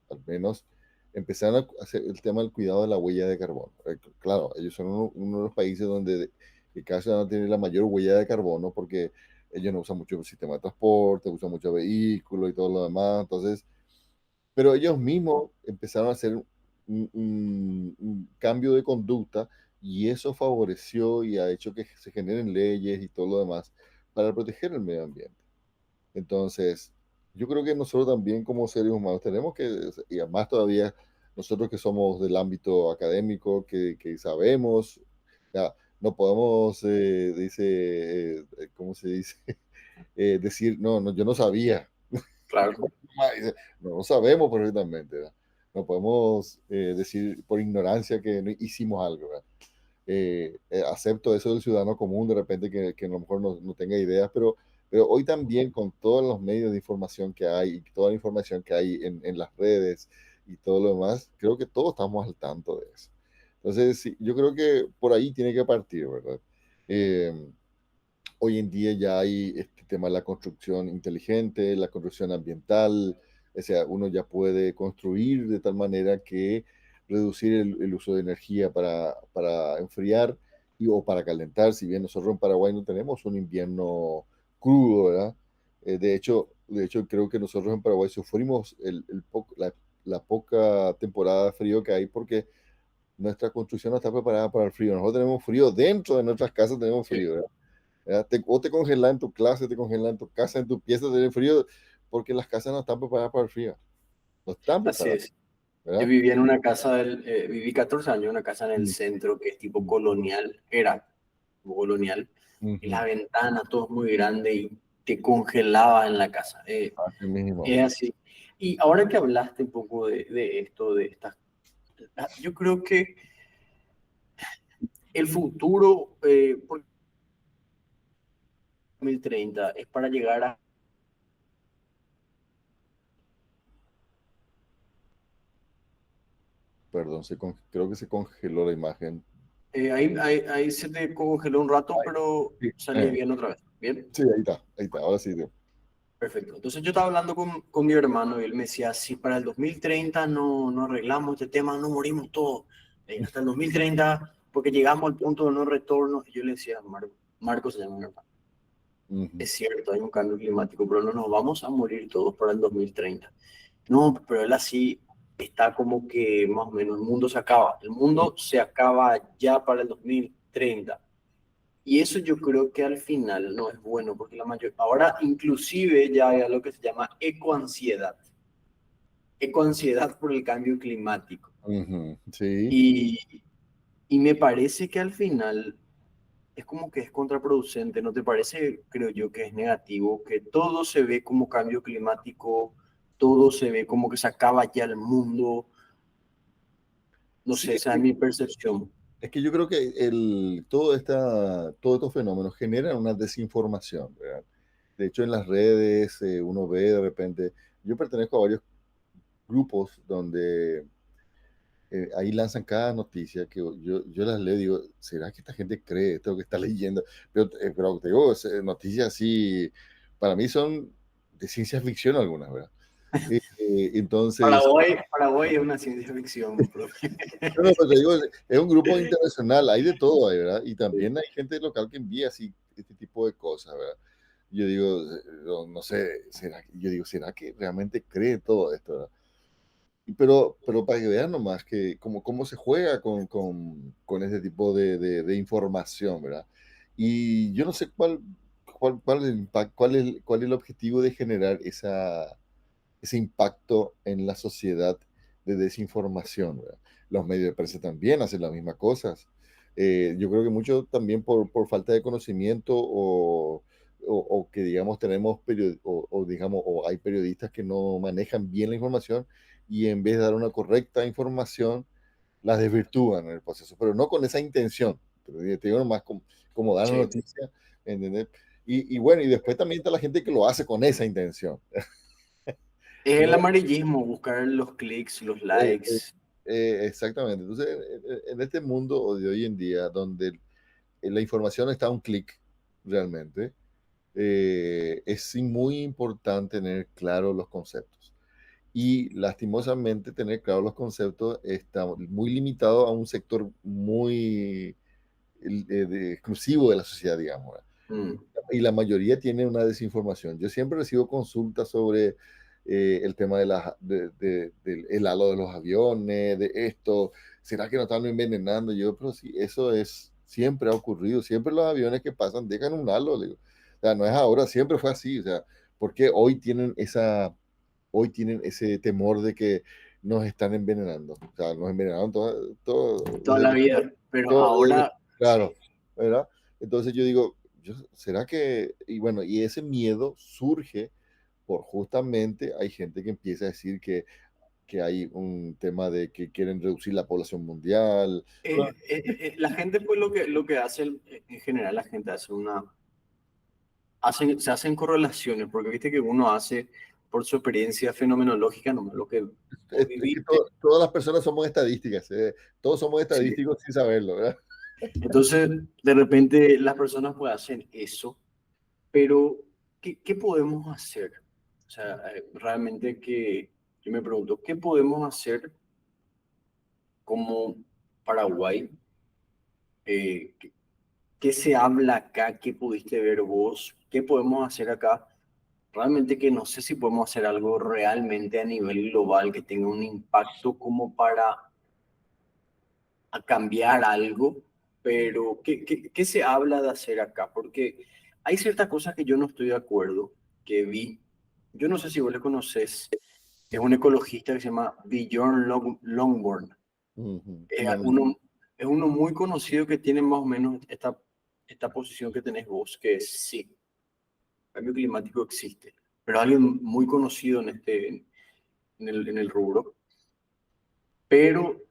al menos, empezaron a hacer el tema del cuidado de la huella de carbono. Claro, ellos son uno de los países donde cada ciudadano tiene la mayor huella de carbono porque ellos no usan mucho el sistema de transporte, usan mucho vehículos y todo lo demás. Entonces, pero ellos mismos empezaron a hacer un cambio de conducta y eso favoreció y ha hecho que se generen leyes y todo lo demás para proteger el medio ambiente. Entonces, yo creo que nosotros también como seres humanos tenemos que, y además todavía nosotros que somos del ámbito académico, que sabemos, ya, no podemos, ¿cómo se dice? Decir, no, no, yo no sabía. Claro. Dice, no lo sabemos perfectamente, ¿verdad? No podemos decir por ignorancia que no hicimos algo, ¿verdad? Acepto eso del ciudadano común de repente que a lo mejor no tenga ideas, pero hoy también con todos los medios de información que hay y toda la información que hay en las redes y todo lo demás, creo que todos estamos al tanto de eso. Entonces, sí, yo creo que por ahí tiene que partir, ¿verdad? Eh, Hoy en día ya hay este tema de la construcción inteligente, la construcción ambiental, o sea, uno ya puede construir de tal manera que reducir el uso de energía para enfriar o para calentar, si bien nosotros en Paraguay no tenemos un invierno crudo, ¿verdad? De hecho, creo que nosotros en Paraguay sufrimos la poca temporada de frío que hay porque nuestra construcción no está preparada para el frío. Nosotros tenemos frío dentro de nuestras casas, tenemos Sí, frío, ¿verdad? ¿Verdad? O te congelas en tu clase, te congelas en tu casa, en tu pieza, de frío, porque las casas no están preparadas para el frío. No están así preparadas, es. Yo ¿verdad? vivía en una casa, viví 14 años en una casa en el Mm, centro que es tipo mm, colonial, era tipo colonial, y la ujú. ventana todo es muy grande y te congelaba en la casa. Así mismo. Es así. Y ahora que hablaste un poco de esto, de estas, yo creo que el futuro por 2030 es para llegar a... Perdón, creo que se congeló la imagen. ahí se te congeló un rato, Ay, pero sí, salí bien otra vez. Bien. sí, ahí está, ahora sí. Tío. Perfecto. Entonces yo estaba hablando con mi hermano y él me decía, si para el 2030 no arreglamos este tema, no morimos todos. Hasta el 2030, porque llegamos al punto de no retorno. Y yo le decía, Marco se llama mi hermano. Ujú. Es cierto, hay un cambio climático, pero no nos vamos a morir todos para el 2030. No, pero él así está como que más o menos el mundo se acaba. El mundo se acaba ya para el 2030. Y eso yo creo que al final no es bueno, porque ahora inclusive ya hay algo que se llama ecoansiedad. ecoansiedad por el cambio climático. Sí. Y, y me parece que al final es como que es contraproducente, ¿no te parece? Creo yo que es negativo, que todo se ve como cambio climático, todo se ve como que se acaba ya el mundo, no Sí, sé, esa es mi percepción. es que yo creo que todos estos fenómenos generan una desinformación, ¿verdad? De hecho, en las redes uno ve de repente, yo pertenezco a varios grupos donde ahí lanzan cada noticia que yo las leo y digo, ¿será que esta gente cree esto que está leyendo? Pero te digo, noticias así, para mí son de ciencia ficción algunas, ¿verdad? Entonces, Paraguay es una ciencia ficción, profe. no, no, pero te digo, es un grupo internacional, hay de todo ahí, ¿verdad? Y también hay gente local que envía así este tipo de cosas, ¿verdad? Yo digo, no sé, yo digo, ¿será que realmente cree todo esto, ¿verdad? Pero para que vean nomás que cómo se juega con ese tipo de información, ¿verdad? Y yo no sé cuál es el cuál es el objetivo de generar ese impacto en la sociedad de desinformación, ¿verdad? Los medios de prensa también hacen las mismas cosas. Yo creo que mucho también por falta de conocimiento o que digamos tenemos digamos o hay periodistas que no manejan bien la información y en vez de dar una correcta información la desvirtúan en el proceso, pero no con esa intención. Te digo nomás como dar una Sí. noticia, ¿entendés? Y bueno, y después también está la gente que lo hace con esa intención. Es el ¿No? amarillismo, buscar los clics, los Eh, likes. eh, exactamente. Entonces, en este mundo de hoy en día, donde la información está a un clic realmente, es sí muy importante tener claros los conceptos. Y lastimosamente tener claros los conceptos está muy limitado a un sector muy exclusivo de la sociedad, digamos. Mm. Y la mayoría tiene una desinformación. Yo siempre recibo consultas sobre el tema del el halo de los aviones, de esto, ¿será que nos están envenenando? Yo, pero sí, eso es, siempre ha ocurrido, siempre los aviones que pasan dejan un halo, le digo. O sea, no es ahora, siempre fue así, o sea, ¿por qué hoy tienen ese temor de que nos están envenenando? O sea, nos envenenaron Toda la vida, pero todo, ahora claro, sí. ¿verdad? Entonces yo digo, ¿será que, y bueno, y ese miedo surge por justamente hay gente que empieza a decir que hay un tema de que quieren reducir la población mundial. La gente, pues lo que hace, en general, la gente hace se hacen correlaciones, porque viste que uno hace por su experiencia fenomenológica, nomás lo que vos Es que viviste. todas las personas somos estadísticas, todos somos Sí. estadísticos sin saberlo, ¿verdad? Entonces, de repente las personas pues hacen eso, pero ¿qué podemos hacer? O sea, realmente que yo me pregunto, ¿qué podemos hacer como Paraguay? ¿Qué, qué se habla acá? ¿Qué pudiste ver vos? ¿Qué podemos hacer acá? Realmente que no sé si podemos hacer algo realmente a nivel global que tenga un impacto como para a cambiar algo, pero ¿qué se habla de hacer acá? Porque hay ciertas cosas que yo no estoy de acuerdo, que vi. Yo no sé si vos le conoces, es un ecologista que se llama Bjorn Longborn. Ujú. Es No, no. uno, es uno muy conocido que tiene más o menos esta posición que tenés vos, que es sí, el cambio climático existe, pero alguien muy conocido en el rubro, pero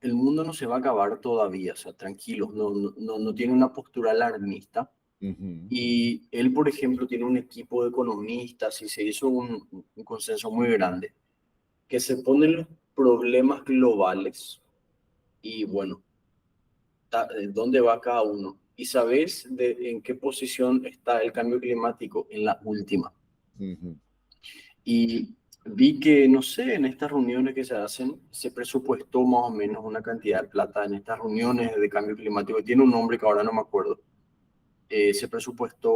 el mundo no se va a acabar todavía, o sea, tranquilos, no tiene una postura alarmista. Ujú, Y él, por ejemplo, tiene un equipo de economistas y se hizo un consenso muy grande, que se ponen los problemas globales y bueno, dónde va cada uno. Y sabes en qué posición está el cambio climático en la última. ujú, Y vi que, no sé, en estas reuniones que se hacen, se presupuestó más o menos una cantidad de plata en estas reuniones de cambio climático. Tiene un nombre que ahora no me acuerdo. Se presupuestó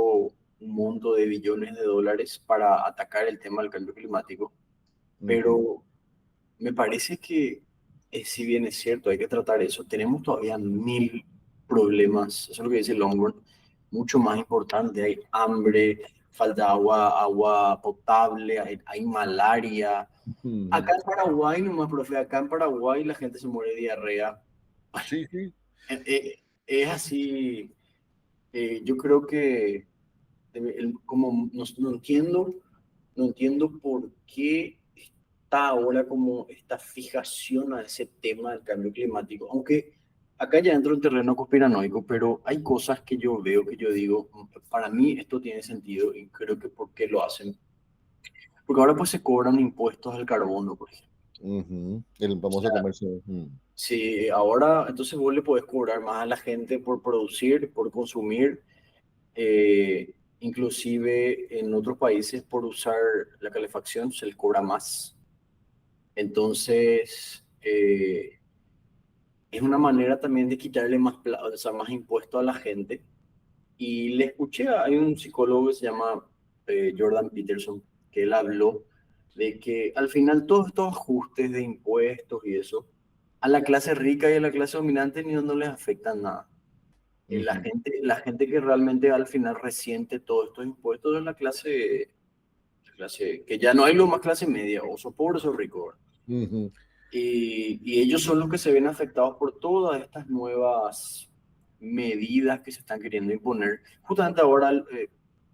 un monto de billones de dólares para atacar el tema del cambio climático. ujú, Pero me parece que, si bien es cierto, hay que tratar eso, tenemos todavía mil problemas, eso es lo que dice Longbourn, mucho más importante. Hay hambre, falta agua potable, hay malaria, Ujú. Acá en Paraguay, nomás, profe, acá en Paraguay la gente se muere de diarrea. Sí, sí. Es así, yo creo que como no entiendo, no entiendo por qué está ahora como esta fijación a ese tema del cambio climático. Aunque acá ya entro en terreno conspiranoico, pero hay cosas que yo veo que yo digo, para mí esto tiene sentido y creo que por qué lo hacen. Porque ahora pues se cobran impuestos al carbono, por ejemplo. Ujú. El O famoso sea, comercio. si ahora entonces vos le podés cobrar más a la gente por producir, por consumir, inclusive en otros países por usar la calefacción se les cobra más. Entonces, es una manera también de quitarle más, o sea, más impuesto a la gente. Y le escuché, hay un psicólogo que se llama Jordan Peterson, que él habló de que al final todos estos ajustes de impuestos y eso, a la clase rica y a la clase dominante ni no les afectan nada. Ujú. La gente que realmente al final resiente todos estos impuestos es la clase que ya no hay lo más clase media, o sos pobre o sos rico, ¿verdad? Ujú. Y ellos son los que se ven afectados por todas estas nuevas medidas que se están queriendo imponer. Justamente ahora,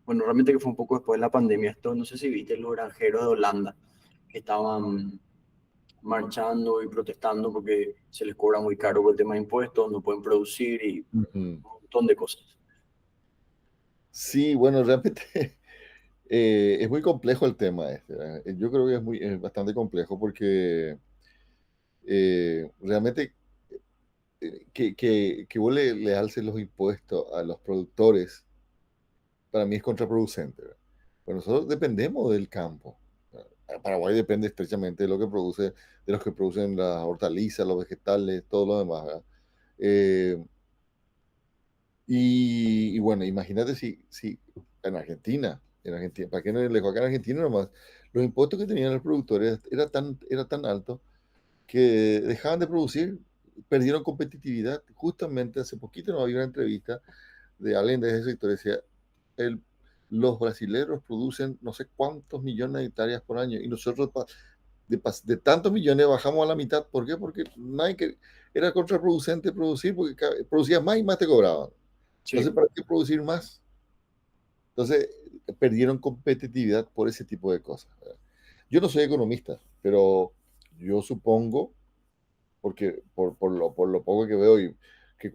bueno, realmente que fue un poco después de la pandemia, esto no sé si viste los granjeros de Holanda que estaban marchando y protestando porque se les cobra muy caro por el tema de impuestos, no pueden producir y Ujú. un montón de cosas. Sí, bueno, realmente es muy complejo el tema este, ¿verdad? Yo creo que es bastante complejo porque realmente que vos le alces los impuestos a los productores, para mí es contraproducente, ¿verdad? Pero nosotros dependemos del campo. Paraguay depende estrechamente de lo que produce, de los que producen las hortalizas, los vegetales, todo lo demás, ¿verdad? Eh, y bueno, imagínate si en Argentina, ¿para qué no ir lejos? Acá en Argentina nomás, los impuestos que tenían los productores era tan alto que dejaban de producir, perdieron competitividad. Justamente hace poquito no había una entrevista de alguien de ese sector, decía, el, los brasileños producen no sé cuántos millones de hectáreas por año y nosotros de tantos millones bajamos a la mitad. ¿Por qué? Porque nadie que, era contraproducente producir porque producías más y más te cobraban. Entonces, Sí, ¿para qué producir más? Entonces, perdieron competitividad por ese tipo de cosas, ¿verdad? Yo no soy economista, pero yo supongo, porque por lo poco que veo, que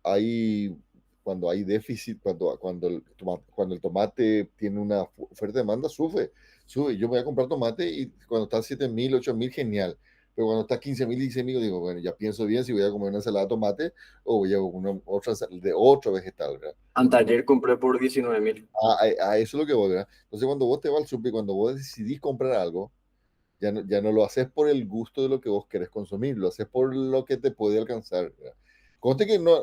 hay, cuando hay déficit, cuando el tomate tiene una oferta de demanda, sube. Yo voy a comprar tomate y cuando está a 7.000, 8.000, genial. Pero cuando está a 15.000, 16.000, digo, bueno, ya pienso bien si voy a comer una ensalada de tomate o voy a comer otra de otro vegetal, ¿verdad? anteayer compré por 19.000. A eso es lo que voy, ¿verdad? Entonces, cuando vos te vas al súper, cuando vos decidís comprar algo, ya no lo haces por el gusto de lo que vos querés consumir, lo haces por lo que te puede alcanzar, ¿verdad? Conste que no,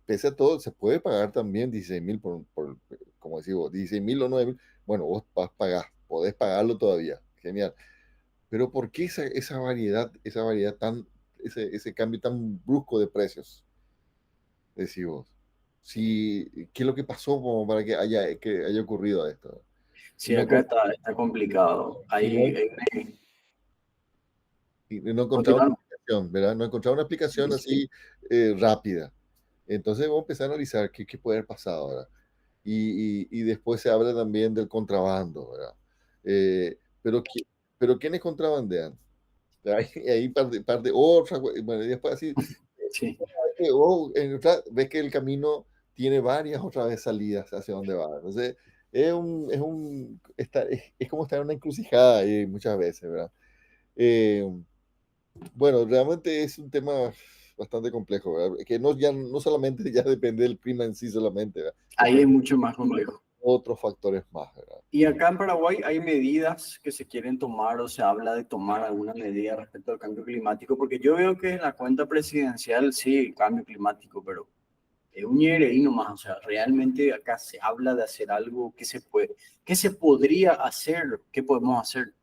pese a todo, se puede pagar también 16.000 como decimos, 16.000 o 9.000. Bueno, vos vas a pagar, podés pagarlo todavía, genial. Pero ¿por qué esa variedad ese cambio tan brusco de precios? Decís vos. Si, ¿qué es lo que pasó como para que haya ocurrido esto? Y Sí, no, acá está complicado. y no, y no encontraba una Continuando. explicación, ¿verdad? No encontraba una explicación Sí, sí. así rápida. Entonces vamos a empezar a analizar qué puede haber pasado, ¿verdad? Y después se habla también del contrabando, ¿verdad? Pero, pero ¿quiénes contrabandean? Ahí otra, bueno, y después así, Sí. ves que el camino tiene varias otra vez salidas hacia dónde va. Entonces, es como estar en una encrucijada ahí muchas veces, ¿verdad? Eh, bueno, realmente es un tema bastante complejo, ¿verdad? Que no solamente ya depende del clima en sí solamente, ¿verdad? Ahí es Depende mucho más complejo. de otros factores más, ¿verdad? Y acá en Paraguay hay medidas que se quieren tomar o se habla de tomar alguna medida respecto al cambio climático, porque yo veo que en la cuenta presidencial sí, cambio climático, pero es un y nomás, o sea, realmente acá se habla de hacer algo que se puede, que se podría hacer, qué podemos hacer.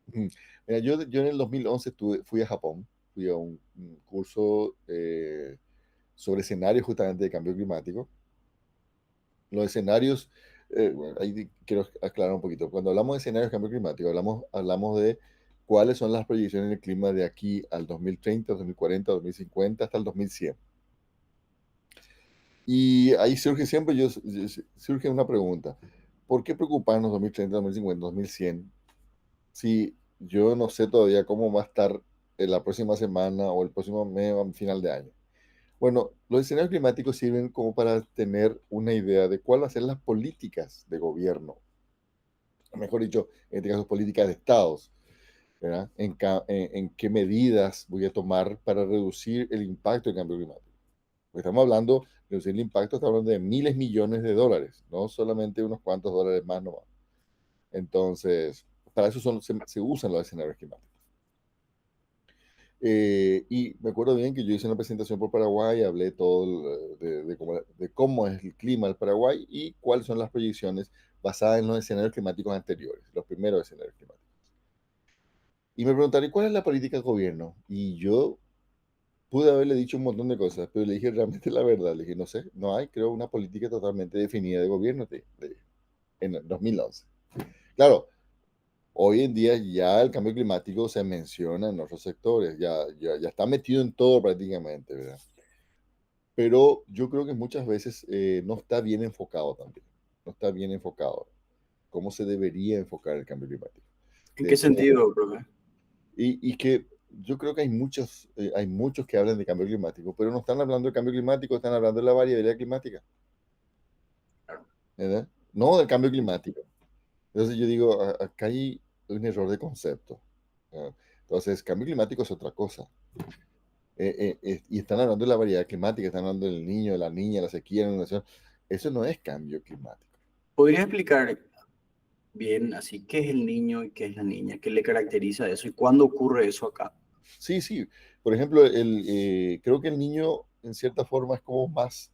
Ujú. Mira, yo en el 2011 fui a Japón, fui a un curso sobre escenarios justamente de cambio climático. Los escenarios, bueno, ahí quiero aclarar un poquito. Cuando hablamos de escenarios de cambio climático, hablamos de cuáles son las proyecciones del clima de aquí al 2030, 2040, 2050, hasta el 2100. Y ahí surge siempre, surge una pregunta. ¿Por qué preocuparnos 2030, 2050, 2100 si yo no sé todavía cómo va a estar en la próxima semana o el próximo mes o final de año? Bueno, los escenarios climáticos sirven como para tener una idea de cuáles van a ser las políticas de gobierno, o mejor dicho, en este caso, políticas de estados, ¿verdad? En qué medidas voy a tomar para reducir el impacto del cambio climático. Porque estamos hablando, de reducir el impacto, estamos hablando de miles, millones de dólares, no solamente unos cuantos dólares más nomás. Entonces, para eso se usan los escenarios climáticos. Y me acuerdo bien que yo hice una presentación por Paraguay, hablé todo de cómo es el clima del Paraguay y cuáles son las proyecciones basadas en los escenarios climáticos anteriores, los primeros escenarios climáticos. Y me preguntaron, ¿cuál es la política del gobierno? Y yo pude haberle dicho un montón de cosas, pero le dije realmente la verdad. Le dije, no sé, no hay, creo, una política totalmente definida de gobierno en el 2011. Claro, hoy en día ya el cambio climático se menciona en otros sectores, ya está metido en todo prácticamente, ¿verdad? Pero yo creo que muchas veces no está bien enfocado también, no está bien enfocado cómo se debería enfocar el cambio climático. ¿En De qué hecho, sentido, profe? y que yo creo que hay muchos que hablan de cambio climático, pero no están hablando de cambio climático, están hablando de la variabilidad climática, Claro. ¿verdad? No del cambio climático. Entonces yo digo, acá hay un error de concepto. ¿Verdad? Entonces, cambio climático es otra cosa. Y están hablando de la variedad climática, están hablando del niño, de la niña, la sequía, la inundación. Eso no es cambio climático. ¿Podría explicar bien así qué es el niño y qué es la niña? ¿Qué le caracteriza eso y cuándo ocurre eso acá? Sí, sí. Por ejemplo, creo que el niño, en cierta forma, es como más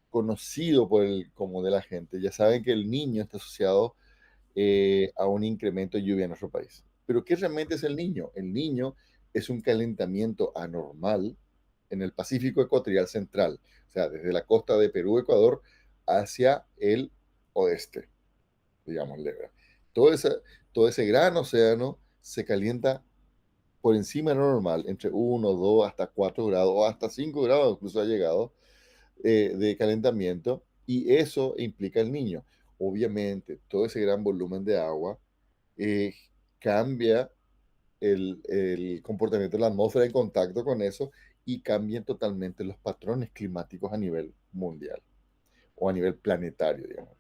conocido por el común de la gente. Ya saben que el niño está asociado a un incremento de lluvia en nuestro país. Pero ¿qué realmente es el niño? El niño es un calentamiento anormal en el Pacífico Ecuatorial Central, o sea, desde la costa de Perú, Ecuador, hacia el oeste, digamos. Todo ese, todo ese gran océano se calienta por encima de lo normal, entre 1, 2, hasta 4 grados, o hasta 5 grados incluso ha llegado de calentamiento, y eso implica el niño. Obviamente, todo ese gran volumen de agua eh, cambia el comportamiento de la atmósfera en contacto con eso y cambian totalmente los patrones climáticos a nivel mundial o a nivel planetario, digamos.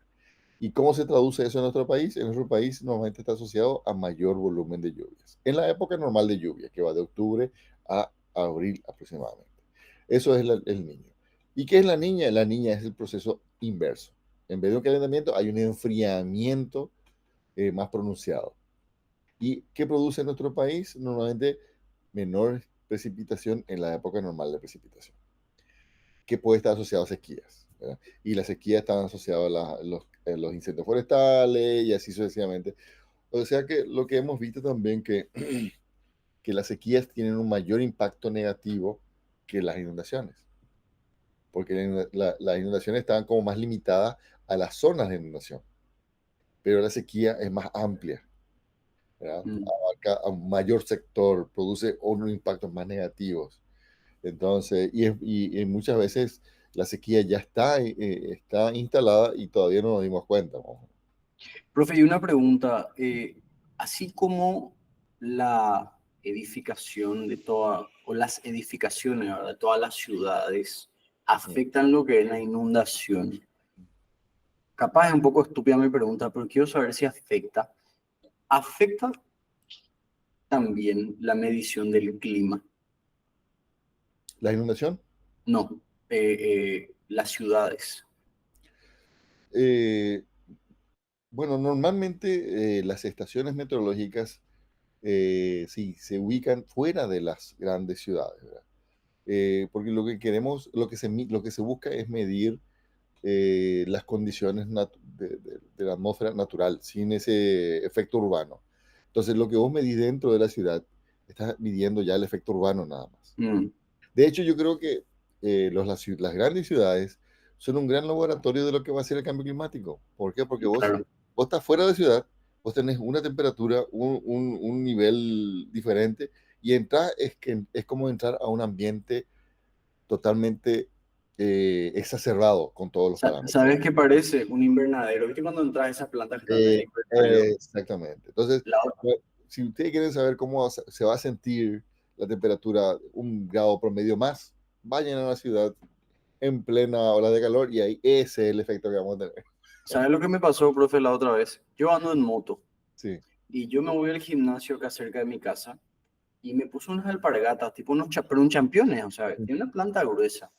¿Y cómo se traduce eso en nuestro país? En nuestro país normalmente está asociado a mayor volumen de lluvias. En la época normal de lluvia, que va de octubre a abril aproximadamente. Eso es el niño. ¿Y qué es la niña? La niña es el proceso inverso. En vez de un calentamiento, hay un enfriamiento más pronunciado. ¿Y qué produce nuestro país? Normalmente menor precipitación en la época normal de precipitación, que puede estar asociado a sequías, ¿verdad? Y las sequías están asociadas a los incendios forestales y así sucesivamente. O sea que lo que hemos visto también que las sequías tienen un mayor impacto negativo que las inundaciones, porque las inundaciones están como más limitadas a las zonas de inundación, pero la sequía es más amplia, ¿verdad? Mm. Abarca a un mayor sector, produce unos impactos más negativos. Entonces, y muchas veces la sequía ya está instalada y todavía no nos dimos cuenta, ¿no? Profe, y una pregunta, así como la edificación de toda, o las edificaciones, ¿verdad?, de todas las ciudades afectan lo que es la inundación. Capaz es un poco estúpida mi pregunta, pero quiero saber si afecta también la medición del clima. La inundación, No, las ciudades. eh, bueno, normalmente las estaciones meteorológicas sí se ubican fuera de las grandes ciudades, ¿verdad? Porque lo que queremos, lo que se busca es medir las condiciones de la atmósfera natural, sin ese efecto urbano. Entonces, lo que vos medís dentro de la ciudad, estás midiendo ya el efecto urbano nada más. Mm, De hecho, yo creo que las grandes ciudades son un gran laboratorio de lo que va a ser el cambio climático. ¿Por qué? Porque claro. vos estás fuera de ciudad, vos tenés una temperatura, un nivel diferente, y entrar es como entrar a un ambiente totalmente exacerbado con todos los parámetros. ¿Sabes qué parece? Un invernadero. ¿Viste cuando entras a esas plantas que están en el invernadero? Exactamente. Entonces, La, si ustedes quieren saber cómo se va a sentir la temperatura un grado promedio más, vayan a la ciudad en plena ola de calor y ahí ese es el efecto que vamos a tener. ¿Sabes lo que me pasó, profe, la otra vez? Yo ando en moto Sí. y yo me voy al gimnasio acá cerca de mi casa y me puse unas alpargatas, tipo unos pero un championes, o sea, tiene una planta gruesa.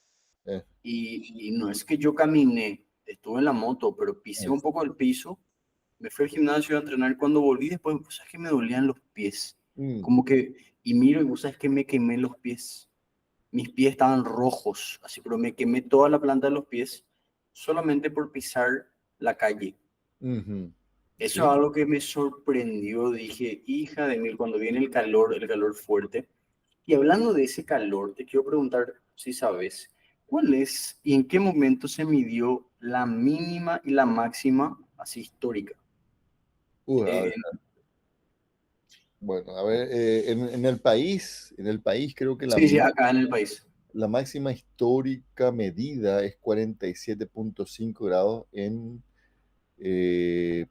Eh, Y no es que yo caminé, estuve en la moto, pero pisé un poco el piso, me fui al gimnasio a entrenar. Cuando volví después, pues sabes que me dolían los pies. mm, Como que, y miro y vos sabes que me quemé los pies. Mis pies estaban rojos, así, pero me quemé toda la planta de los pies solamente por pisar la calle. ujú. Eso es Sí. algo que me sorprendió. Dije, hija de mil, cuando viene el calor fuerte. Y hablando de ese calor, te quiero preguntar si sabes, ¿cuál es y en qué momento se midió la mínima y la máxima así histórica? A ver, Eh, bueno, a ver, en el país creo que sí, sí, acá en el país. la máxima histórica medida es 47.5 grados en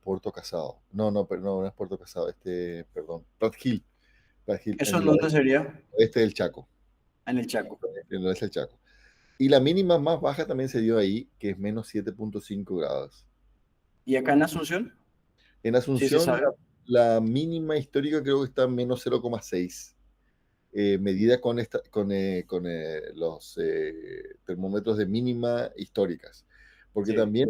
Puerto Casado. No, no, no, no es Puerto Casado, perdón, Prat Hill, ¿Eso en en el dónde sería? oeste del Chaco, En el Chaco. en el oeste del Chaco. Y la mínima más baja también se dio ahí, que es menos 7.5 grados. ¿Y acá en Asunción? En Sí, se Asunción, sabe. la mínima histórica creo que está en menos 0,6, medida con los termómetros de mínima históricas. Porque Sí. también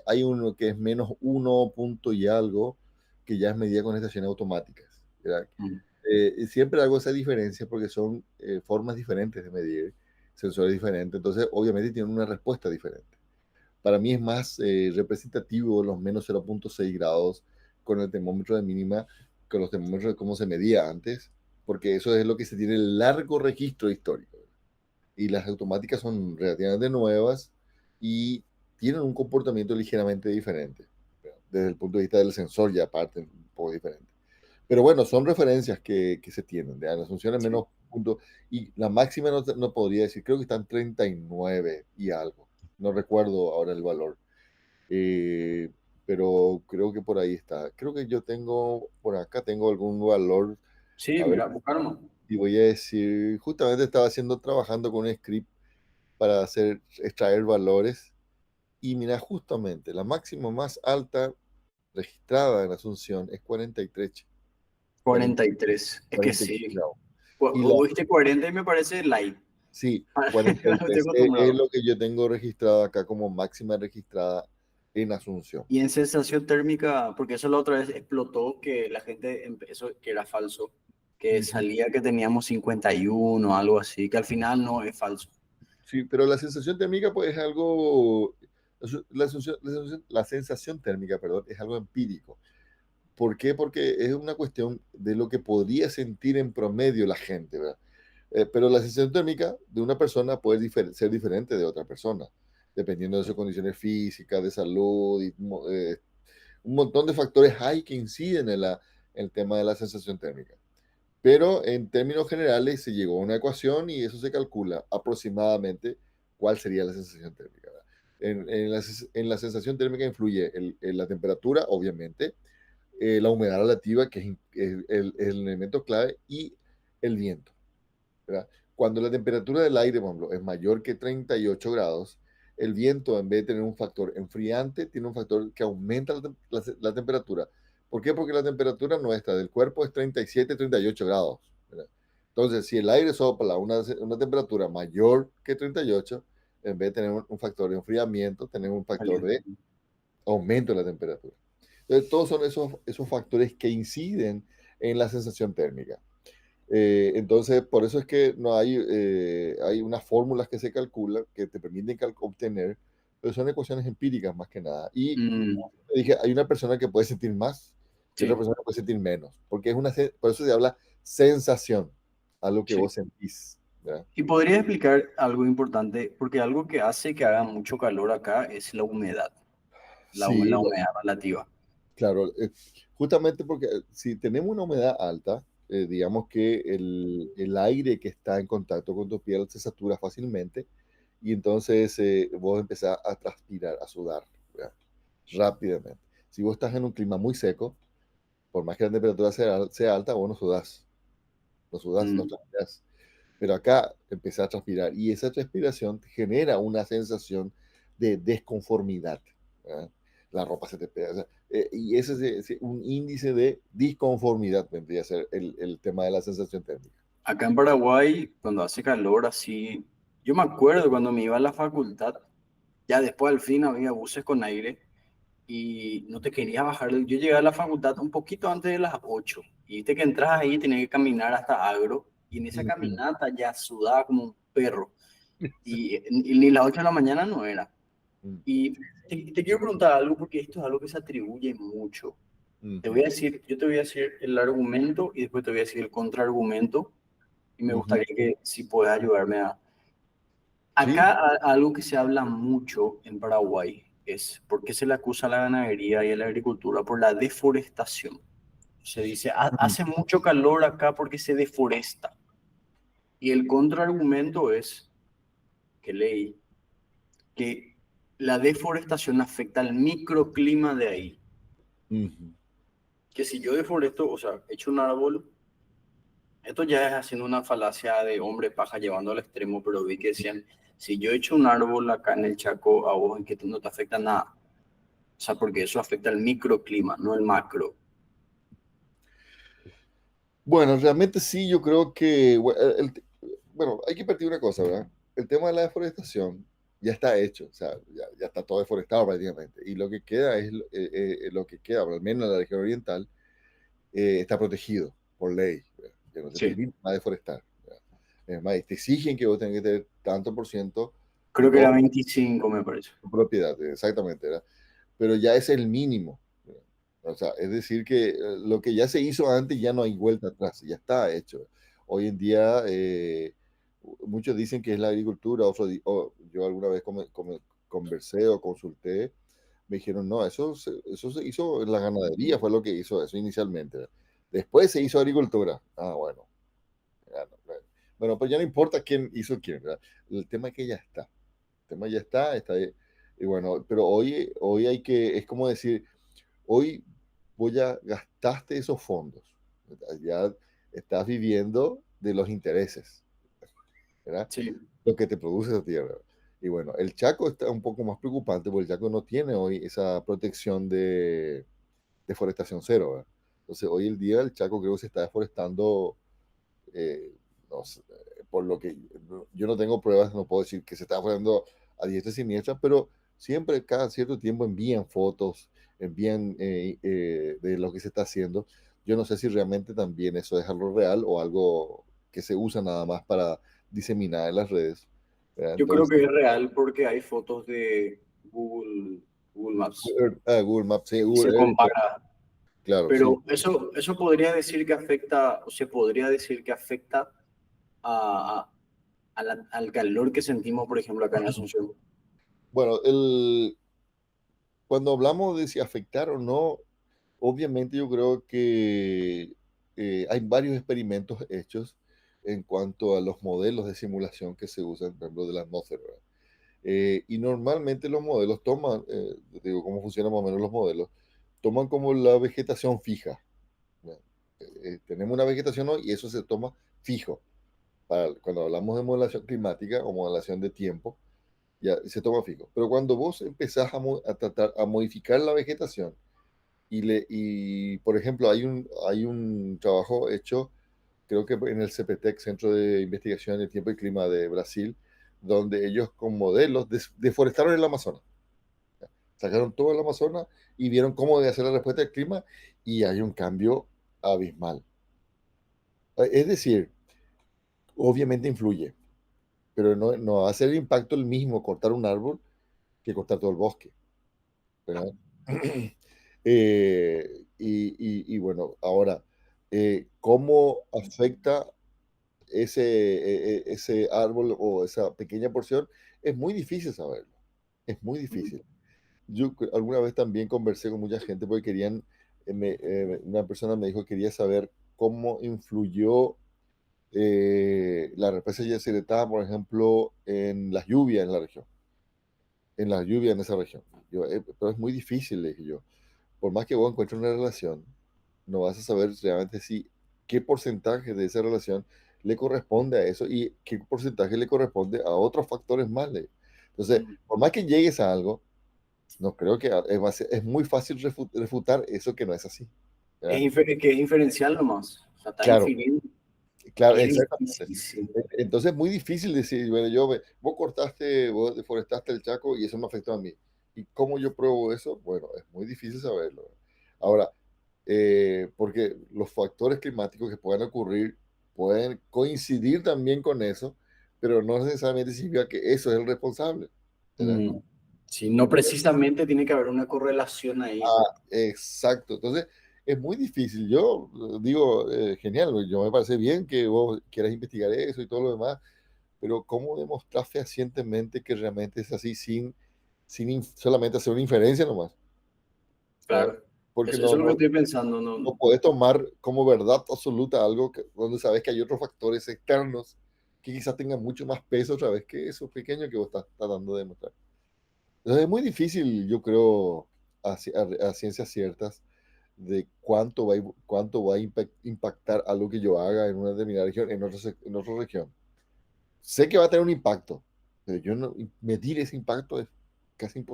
hay uno que es menos 1 punto y algo, que ya es medida con estaciones automáticas, ¿verdad? Mm. Y siempre hago esa diferencia porque son formas diferentes de medir, sensores diferentes, entonces obviamente tienen una respuesta diferente. Para mí es más representativo los menos 0.6 grados con el termómetro de mínima, con los termómetros de cómo se medía antes, porque eso es lo que se tiene el largo registro histórico. Y las automáticas son relativamente nuevas y tienen un comportamiento ligeramente diferente, desde el punto de vista del sensor ya aparte un poco diferente. Pero bueno, son referencias que se tienen, de las funciones Sí. menos puntos, y la máxima no podría decir, creo que están 39 y algo, no recuerdo ahora el valor. Eh, pero creo que por ahí está. Creo que yo tengo, por acá tengo algún valor, Sí, a ver, mira, buscaron. y voy a decir, justamente estaba trabajando con un script para extraer valores, y mira, justamente la máxima más alta registrada en Asunción es 43, 43. Es que 43 sí. grados. Y la, Vos viste 40 y me parece light. sí, No estoy 43 es acostumbrado. lo que yo tengo registrado acá como máxima registrada en Asunción. Y en sensación térmica, porque eso la otra vez explotó, que la gente empezó, que era falso, que Ujú. salía que teníamos 51 algo así, que al final no es falso. Sí, pero la sensación térmica, pues es algo, la sensación térmica, perdón, es algo empírico. ¿Por qué? Porque es una cuestión de lo que podría sentir en promedio la gente, ¿verdad? Pero la sensación térmica de una persona puede ser diferente de otra persona, dependiendo de sus condiciones físicas, de salud, y un montón de factores hay que inciden en el tema de la sensación térmica. Pero en términos generales se llegó a una ecuación y eso se calcula aproximadamente cuál sería la sensación térmica, ¿verdad? En la sensación térmica influye la temperatura, obviamente, la humedad relativa, que es el elemento clave, y el viento, ¿verdad? Cuando la temperatura del aire, por ejemplo, es mayor que 38 grados, el viento, en vez de tener un factor enfriante, tiene un factor que aumenta la temperatura. ¿Por qué? Porque la temperatura nuestra del cuerpo es 37, 38 grados, ¿verdad? Entonces, si el aire sopla una temperatura mayor que 38, en vez de tener un factor de enfriamiento, tenemos un factor de Caliente. aumento de la temperatura. Entonces, todos son esos factores que inciden en la sensación térmica. Entonces, por eso es que no hay unas fórmulas que se calculan que te permiten obtener, pero son ecuaciones empíricas más que nada. Y Mm, dije, hay una persona que puede sentir más y otra sí, persona que puede sentir menos, porque por eso se habla sensación, algo que sí. vos sentís, ¿verdad? Y podría explicar algo importante, porque algo que hace que haga mucho calor acá es la humedad, la Sí, humedad relativa. Claro, justamente porque si tenemos una humedad alta, digamos que el aire que está en contacto con tu piel se satura fácilmente y entonces vos empezás a transpirar, a sudar, ¿verdad? Rápidamente. Si vos estás en un clima muy seco, por más que la temperatura sea alta, vos no sudás, no Mm. transpiras. Pero acá empezás a transpirar y esa transpiración genera una sensación de desconformidad, ¿verdad? La ropa se te pega. O sea, y ese es un índice de disconformidad, vendría a ser el tema de la sensación térmica. Acá en Paraguay, cuando hace calor así, yo me acuerdo cuando me iba a la facultad, ya después al fin había buses con aire y no te quería bajar. Yo llegué a la facultad un poquito antes de las 8 y viste que entras ahí y tenías que caminar hasta Agro y en esa Ujú. caminata ya sudaba como un perro y ni las 8 de la mañana no era. Mm, Y te quiero preguntar algo porque esto es algo que se atribuye mucho. Te voy ujú, a decir, yo te voy a decir el argumento y después te voy a decir el contraargumento y me ujú. gustaría que si puedes ayudarme a... Sí. Acá algo que se habla mucho en Paraguay es por qué se le acusa a la ganadería y a la agricultura por la deforestación. Se dice, Mm, Hace mucho calor acá porque se deforesta". Y el contraargumento es que leí que la deforestación afecta al microclima de ahí. ujú. Que si yo deforesto, o sea, echo un árbol, esto ya es haciendo una falacia de hombre paja llevando al extremo, pero vi que decían, si yo echo un árbol acá en el Chaco, a vos en que no te afecta nada. O sea, porque eso afecta al microclima, no el macro. Bueno, realmente sí, yo creo que, bueno, hay que partir de una cosa, ¿verdad? El tema de la deforestación ya está hecho, o sea, ya está todo deforestado prácticamente. Y lo que queda es, lo que queda, al menos en la región oriental, está protegido por ley, ¿verdad? Que no te Sí, permite más deforestar, ¿verdad? Es más, te exigen que vos tengas que tener tanto por ciento de creo que era todo 25 me parece. tu propiedad, exactamente, ¿verdad? Pero ya es el mínimo, ¿verdad? O sea, es decir que lo que ya se hizo antes ya no hay vuelta atrás, ya está hecho. Hoy en día, muchos dicen que es la agricultura, yo alguna vez conversé o consulté, me dijeron, no, eso se hizo en la ganadería, fue lo que hizo eso inicialmente, ¿verdad? Después se hizo agricultura. Ah, bueno. Ya no, bueno, pues ya no importa quién hizo quién, ¿verdad? El tema es que ya está. El tema ya está ahí. Y bueno, pero hoy hay que, es como decir, hoy gastaste esos fondos, ¿verdad? Ya estás viviendo de los intereses, ¿verdad? Sí, Lo que te produce esa tierra. Y bueno, el Chaco está un poco más preocupante porque el Chaco no tiene hoy esa protección de deforestación cero, ¿verdad? Entonces, hoy el día el Chaco creo que se está deforestando, eh, no sé, por lo que yo no tengo pruebas, no puedo decir que se está deforestando a diestra y siniestra, pero siempre, cada cierto tiempo envían fotos, envían de lo que se está haciendo. Yo no sé si realmente también eso es algo real o algo que se usa nada más para diseminar en las redes, ¿verdad? yo creo Entonces, que es real porque hay fotos de Google Maps Google Maps, sí, y se Google Earth, compara. claro, sí. Pero eso podría decir que afecta, o se podría decir que afecta al calor que sentimos, por ejemplo, acá en Asunción. Bueno, cuando hablamos de si afectar o no, obviamente yo creo que hay varios experimentos hechos en cuanto a los modelos de simulación que se usan, por ejemplo, de la atmósfera. Y normalmente los modelos toman, te digo cómo funcionan más o menos los modelos, toman como la vegetación fija, ¿no? Tenemos una vegetación hoy y eso se toma fijo. Cuando hablamos de modelación climática o modelación de tiempo, ya se toma fijo. Pero cuando vos empezás a tratar a modificar la vegetación, por ejemplo, hay un trabajo hecho, creo que en el CPTEC, Centro de Investigación del Tiempo y Clima de Brasil, donde ellos con modelos deforestaron el Amazonas. Sacaron todo el Amazonas y vieron cómo debe hacer la respuesta del clima y hay un cambio abismal. Es decir, obviamente influye, pero no va a ser el impacto el mismo cortar un árbol que cortar todo el bosque, ¿verdad? Y bueno, ahora, ¿cómo afecta ese árbol o esa pequeña porción? Es muy difícil saberlo, es muy difícil. alguna vez también conversé con mucha gente porque querían, una persona me dijo que quería saber cómo influyó la represa Yacyretá, por ejemplo, en las lluvias en la región, en las lluvias en esa región. Pero es muy difícil, le dije yo. Por más que vos encuentres una relación, no vas a saber realmente si qué porcentaje de esa relación le corresponde a eso y qué porcentaje le corresponde a otros factores más. Entonces, Mm. por más que llegues a algo, no creo que es muy fácil refutar eso que no es así. ¿Verdad? Que es inferencial nomás. O sea, está Claro, infiriendo. claro, Es exactamente. difícil. Entonces es muy difícil decir, bueno, vos cortaste, vos deforestaste el Chaco y eso me afectó a mí. ¿Y cómo yo pruebo eso? Bueno, es muy difícil saberlo. Ahora, porque los factores climáticos que puedan ocurrir pueden coincidir también con eso, pero no necesariamente significa que eso es el responsable. ¿Verdad? Mm. Sí, no precisamente tiene que haber una correlación ahí. Exacto. Entonces, es muy difícil. Yo digo, genial, yo me parece bien que vos quieras investigar eso y todo lo demás, pero ¿cómo demostrar fehacientemente que realmente es así sin solamente hacer una inferencia nomás? ¿Verdad? Claro. Porque Eso es lo que estoy pensando. no puedes tomar como verdad absoluta algo donde sabes que hay otros factores externos que quizás tengan mucho más peso otra vez que eso pequeño que vos estás tratando de demostrar. Entonces es muy difícil, yo creo, a ciencias ciertas de cuánto va a impactar algo que yo haga en una determinada región, en otra región. Sé que va a tener un impacto, pero yo no, medir ese impacto es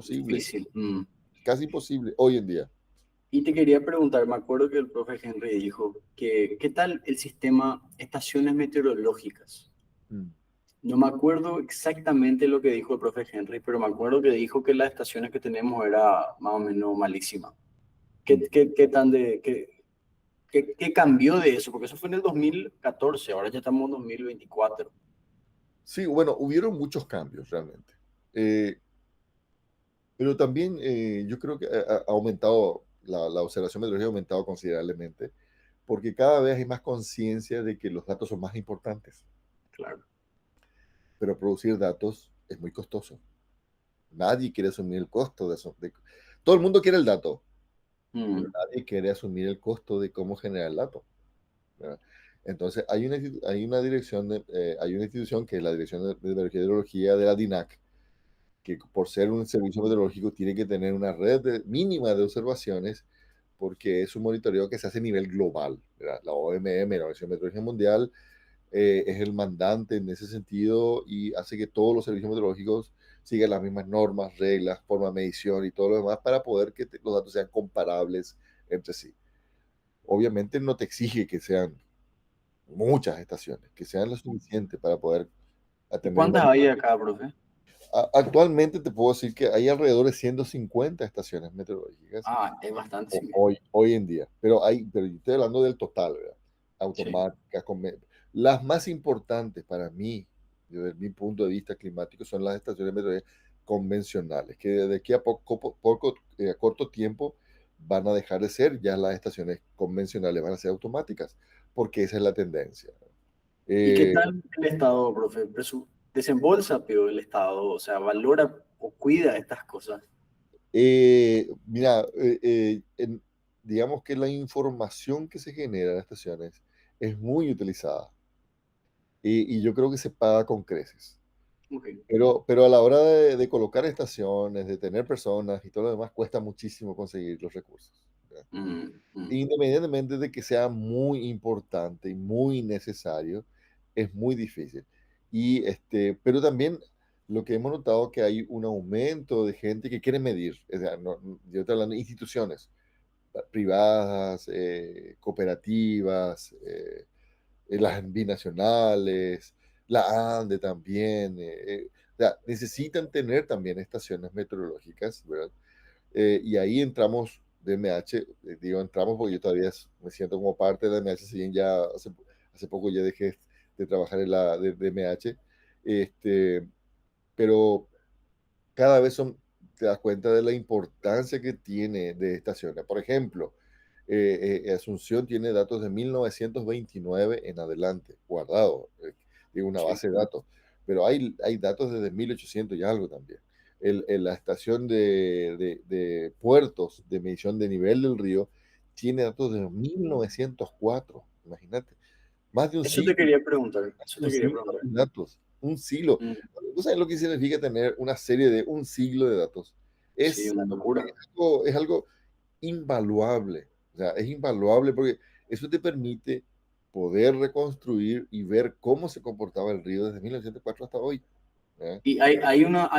difícil. Mm. casi imposible hoy en día. Y te quería preguntar, me acuerdo que el profe Henry dijo que, ¿qué tal el sistema estaciones meteorológicas? Mm. No me acuerdo exactamente lo que dijo el profe Henry, pero me acuerdo que dijo que las estaciones que tenemos era más o menos malísima. Mm. Qué tan de, qué cambió de eso? Porque eso fue en el 2014, ahora ya estamos en 2024. Sí, bueno, hubieron muchos cambios realmente. Eh, pero también yo creo que ha aumentado, la observación meteorológica ha aumentado considerablemente, porque cada vez hay más conciencia de que los datos son más importantes, Claro. pero producir datos es muy costoso. Nadie quiere asumir el costo de eso. Todo el mundo quiere el dato, pero Mm. nadie quiere asumir el costo de cómo generar el dato. ¿Verdad? Entonces, hay una institución que es la Dirección de Meteorología de la DINAC, que por ser un servicio meteorológico tiene que tener una red mínima de observaciones porque es un monitoreo que se hace a nivel global. ¿Verdad? La OMM, la Organización Meteorológica Mundial, es el mandante en ese sentido y hace que todos los servicios meteorológicos sigan las mismas normas, reglas, forma de medición y todo lo demás para poder que los datos sean comparables entre sí. Obviamente no te exige que sean muchas estaciones, que sean lo suficiente para poder ¿Y atender una... cuántas hay acá, profe? Actualmente te puedo decir que hay alrededor de 150 estaciones meteorológicas Ah, es bastante, sí. hoy en día, pero yo estoy hablando del total, ¿verdad? Sí. Automáticas, las más importantes para mí, desde mi punto de vista climático, son las estaciones meteorológicas convencionales, que de aquí a a corto tiempo van a dejar de ser ya las estaciones convencionales, van a ser automáticas, porque esa es la tendencia. ¿Y qué Eh, tal el Estado, profe? Desembolsa, pero el Estado, o sea, valora o cuida estas cosas. Mira, digamos que la información que se genera en las estaciones es muy utilizada y yo creo que se paga con creces. Ok. Pero a la hora de colocar estaciones, de tener personas y todo lo demás, cuesta muchísimo conseguir los recursos. ¿Verdad? Mm, mm. Independientemente de que sea muy importante y muy necesario, es muy difícil. Pero también lo que hemos notado que hay un aumento de gente que quiere medir. O sea, yo estoy hablando de instituciones privadas, cooperativas, las binacionales, la ANDE también. O sea, necesitan tener también estaciones meteorológicas, ¿verdad? Y ahí entramos DMH, digo entramos porque yo todavía me siento como parte de DMH, si bien ya hace poco ya dejé de trabajar en la de DMH, este, pero cada vez te das cuenta de la importancia que tiene de estaciones. Por ejemplo, Asunción tiene datos de 1929 en adelante, guardados, de una Sí. base de datos, pero hay datos desde 1800 y algo también. la estación de puertos de medición de nivel del río tiene datos de 1904, imagínate, más de un Eso te siglo, quería preguntar, eso un te quería siglo preguntar. de datos, un siglo. Mm, ¿Tú sabes lo que significa tener una serie de un siglo de datos? sí, Es, una locura. es algo invaluable, o sea, es invaluable porque eso te permite poder reconstruir y ver cómo se comportaba el río desde 1904 hasta hoy. ¿Eh? Y hay una,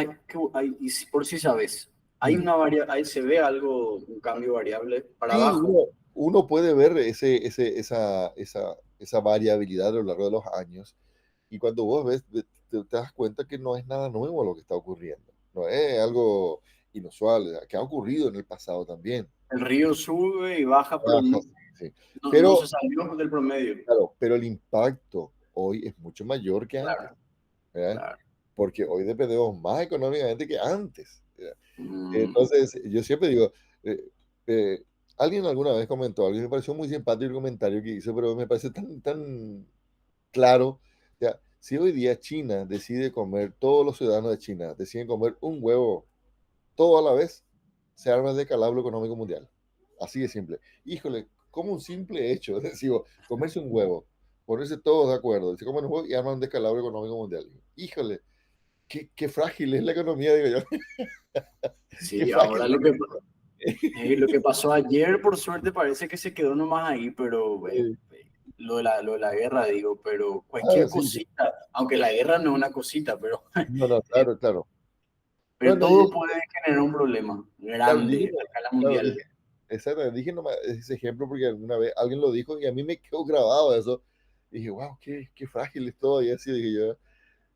y por si sabes, hay Mm. una ahí se ve algo, un cambio variable para Sí, abajo. uno puede ver esa variabilidad a lo largo de los años y cuando vos ves, te das cuenta que no es nada nuevo lo que está ocurriendo, no es algo inusual, que ha ocurrido en el pasado también. El río sube y baja, pero Baja, sí, sí. no Pero, se salió del promedio. claro, pero el impacto hoy es mucho mayor que antes, Claro, ¿verdad? claro. Porque hoy dependemos más económicamente que antes, ¿verdad? Mm, Entonces, yo siempre digo, eh, eh, alguien alguna vez comentó, alguien me pareció muy simpático el comentario que hizo, pero me parece tan claro. O sea, si hoy día China decide comer, todos los ciudadanos de China deciden comer un huevo todo a la vez, se arma el descalabro económico mundial. Así de simple. Híjole, como un simple hecho, digo, comerse un huevo, ponerse todos de acuerdo, se comen un huevo y arman un descalabro económico mundial. Híjole, qué frágil es la economía, digo yo. Qué sí, frágil ahora es la lo que pasó ayer, por suerte, parece que se quedó nomás ahí, pero economía. lo de la guerra, digo, pero Ah, cualquier sí, sí. cosita, aunque la guerra no es una cosita, No, no, claro, claro. pero Bueno, todo puede generar un problema claro, grande a escala mundial. dije, exacto, dije nomás ese ejemplo porque alguna vez alguien lo dijo y a mí me quedó grabado eso. Y dije, wow, qué frágil es todo. Y así dije yo.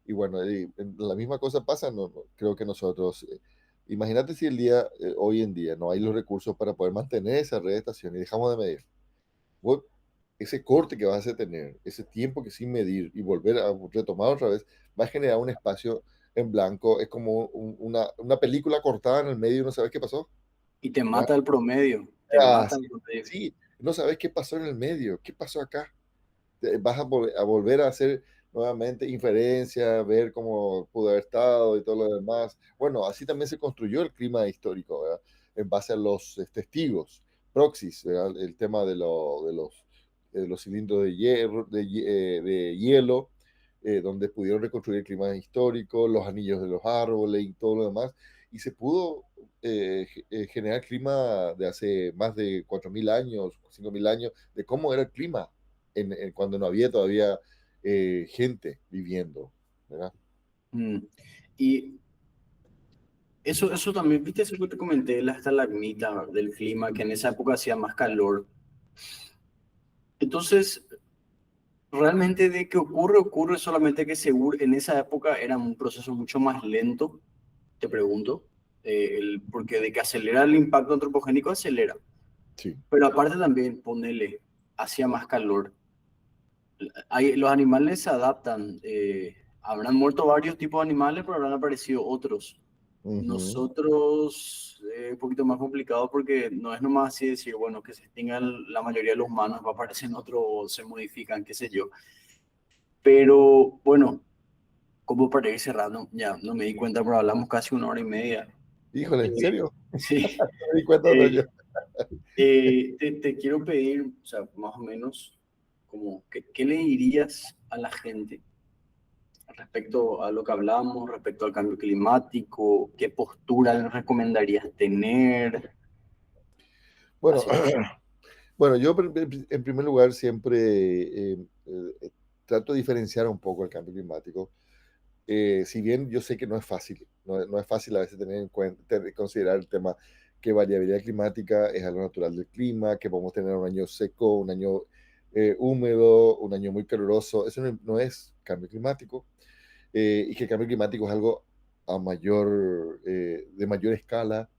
Y bueno, la misma cosa pasa, creo que nosotros, imagínate si hoy en día no hay los recursos para poder mantener esa red de estaciones y dejamos de medir. Vos, ese corte que vas a tener, ese tiempo que sin medir y volver a retomar otra vez, va a generar un espacio en blanco. Es como una película cortada en el medio y no sabes qué pasó. Y te ¿Verdad? mata el promedio, te Ah, mata sí, el promedio. sí, no sabes qué pasó en el medio, qué pasó acá. Vas a volver a hacer nuevamente inferencia, ver cómo pudo haber estado y todo lo demás. Bueno, así también se construyó el clima histórico, ¿verdad? En base a los testigos, proxies, ¿verdad? El tema de los cilindros de hierro, de hielo, donde pudieron reconstruir el clima histórico, los anillos de los árboles y todo lo demás, y se pudo generar clima de hace más de 4.000 años, 5.000 años, de cómo era el clima cuando no había todavía gente viviendo, ¿verdad? Mm. Y eso también, viste eso que te comenté, la estalagmita del clima, que en esa época hacía más calor. Entonces, realmente de que ocurre solamente que seguro en esa época era un proceso mucho más lento, te pregunto, porque de que acelera el impacto antropogénico, acelera. Sí. Pero aparte también, ponele, hacía más calor. Los animales se adaptan. Habrán muerto varios tipos de animales, pero habrán aparecido otros. Ujú. Nosotros, un poquito más complicado porque no es nomás así decir, bueno, que se extingan la mayoría de los humanos, va a aparecer otros, se modifican, qué sé yo. Pero bueno, como para ir cerrando, ya no me di cuenta, pero hablamos casi una hora y media. Híjole, Eh, ¿en serio? sí, No me di cuenta no, yo. eh, te quiero pedir, o sea, más o menos, como que, ¿qué le dirías a la gente respecto a lo que hablamos, respecto al cambio climático? ¿Qué postura les recomendarías tener? Bueno, Así. bueno, yo en primer lugar siempre trato de diferenciar un poco el cambio climático. Si bien yo sé que no es fácil, no es fácil a veces tener en cuenta, considerar el tema que variabilidad climática es algo natural del clima, que podemos tener un año seco, un año húmedo, un año muy caluroso, eso no es cambio climático, y que el cambio climático es algo de mayor escala.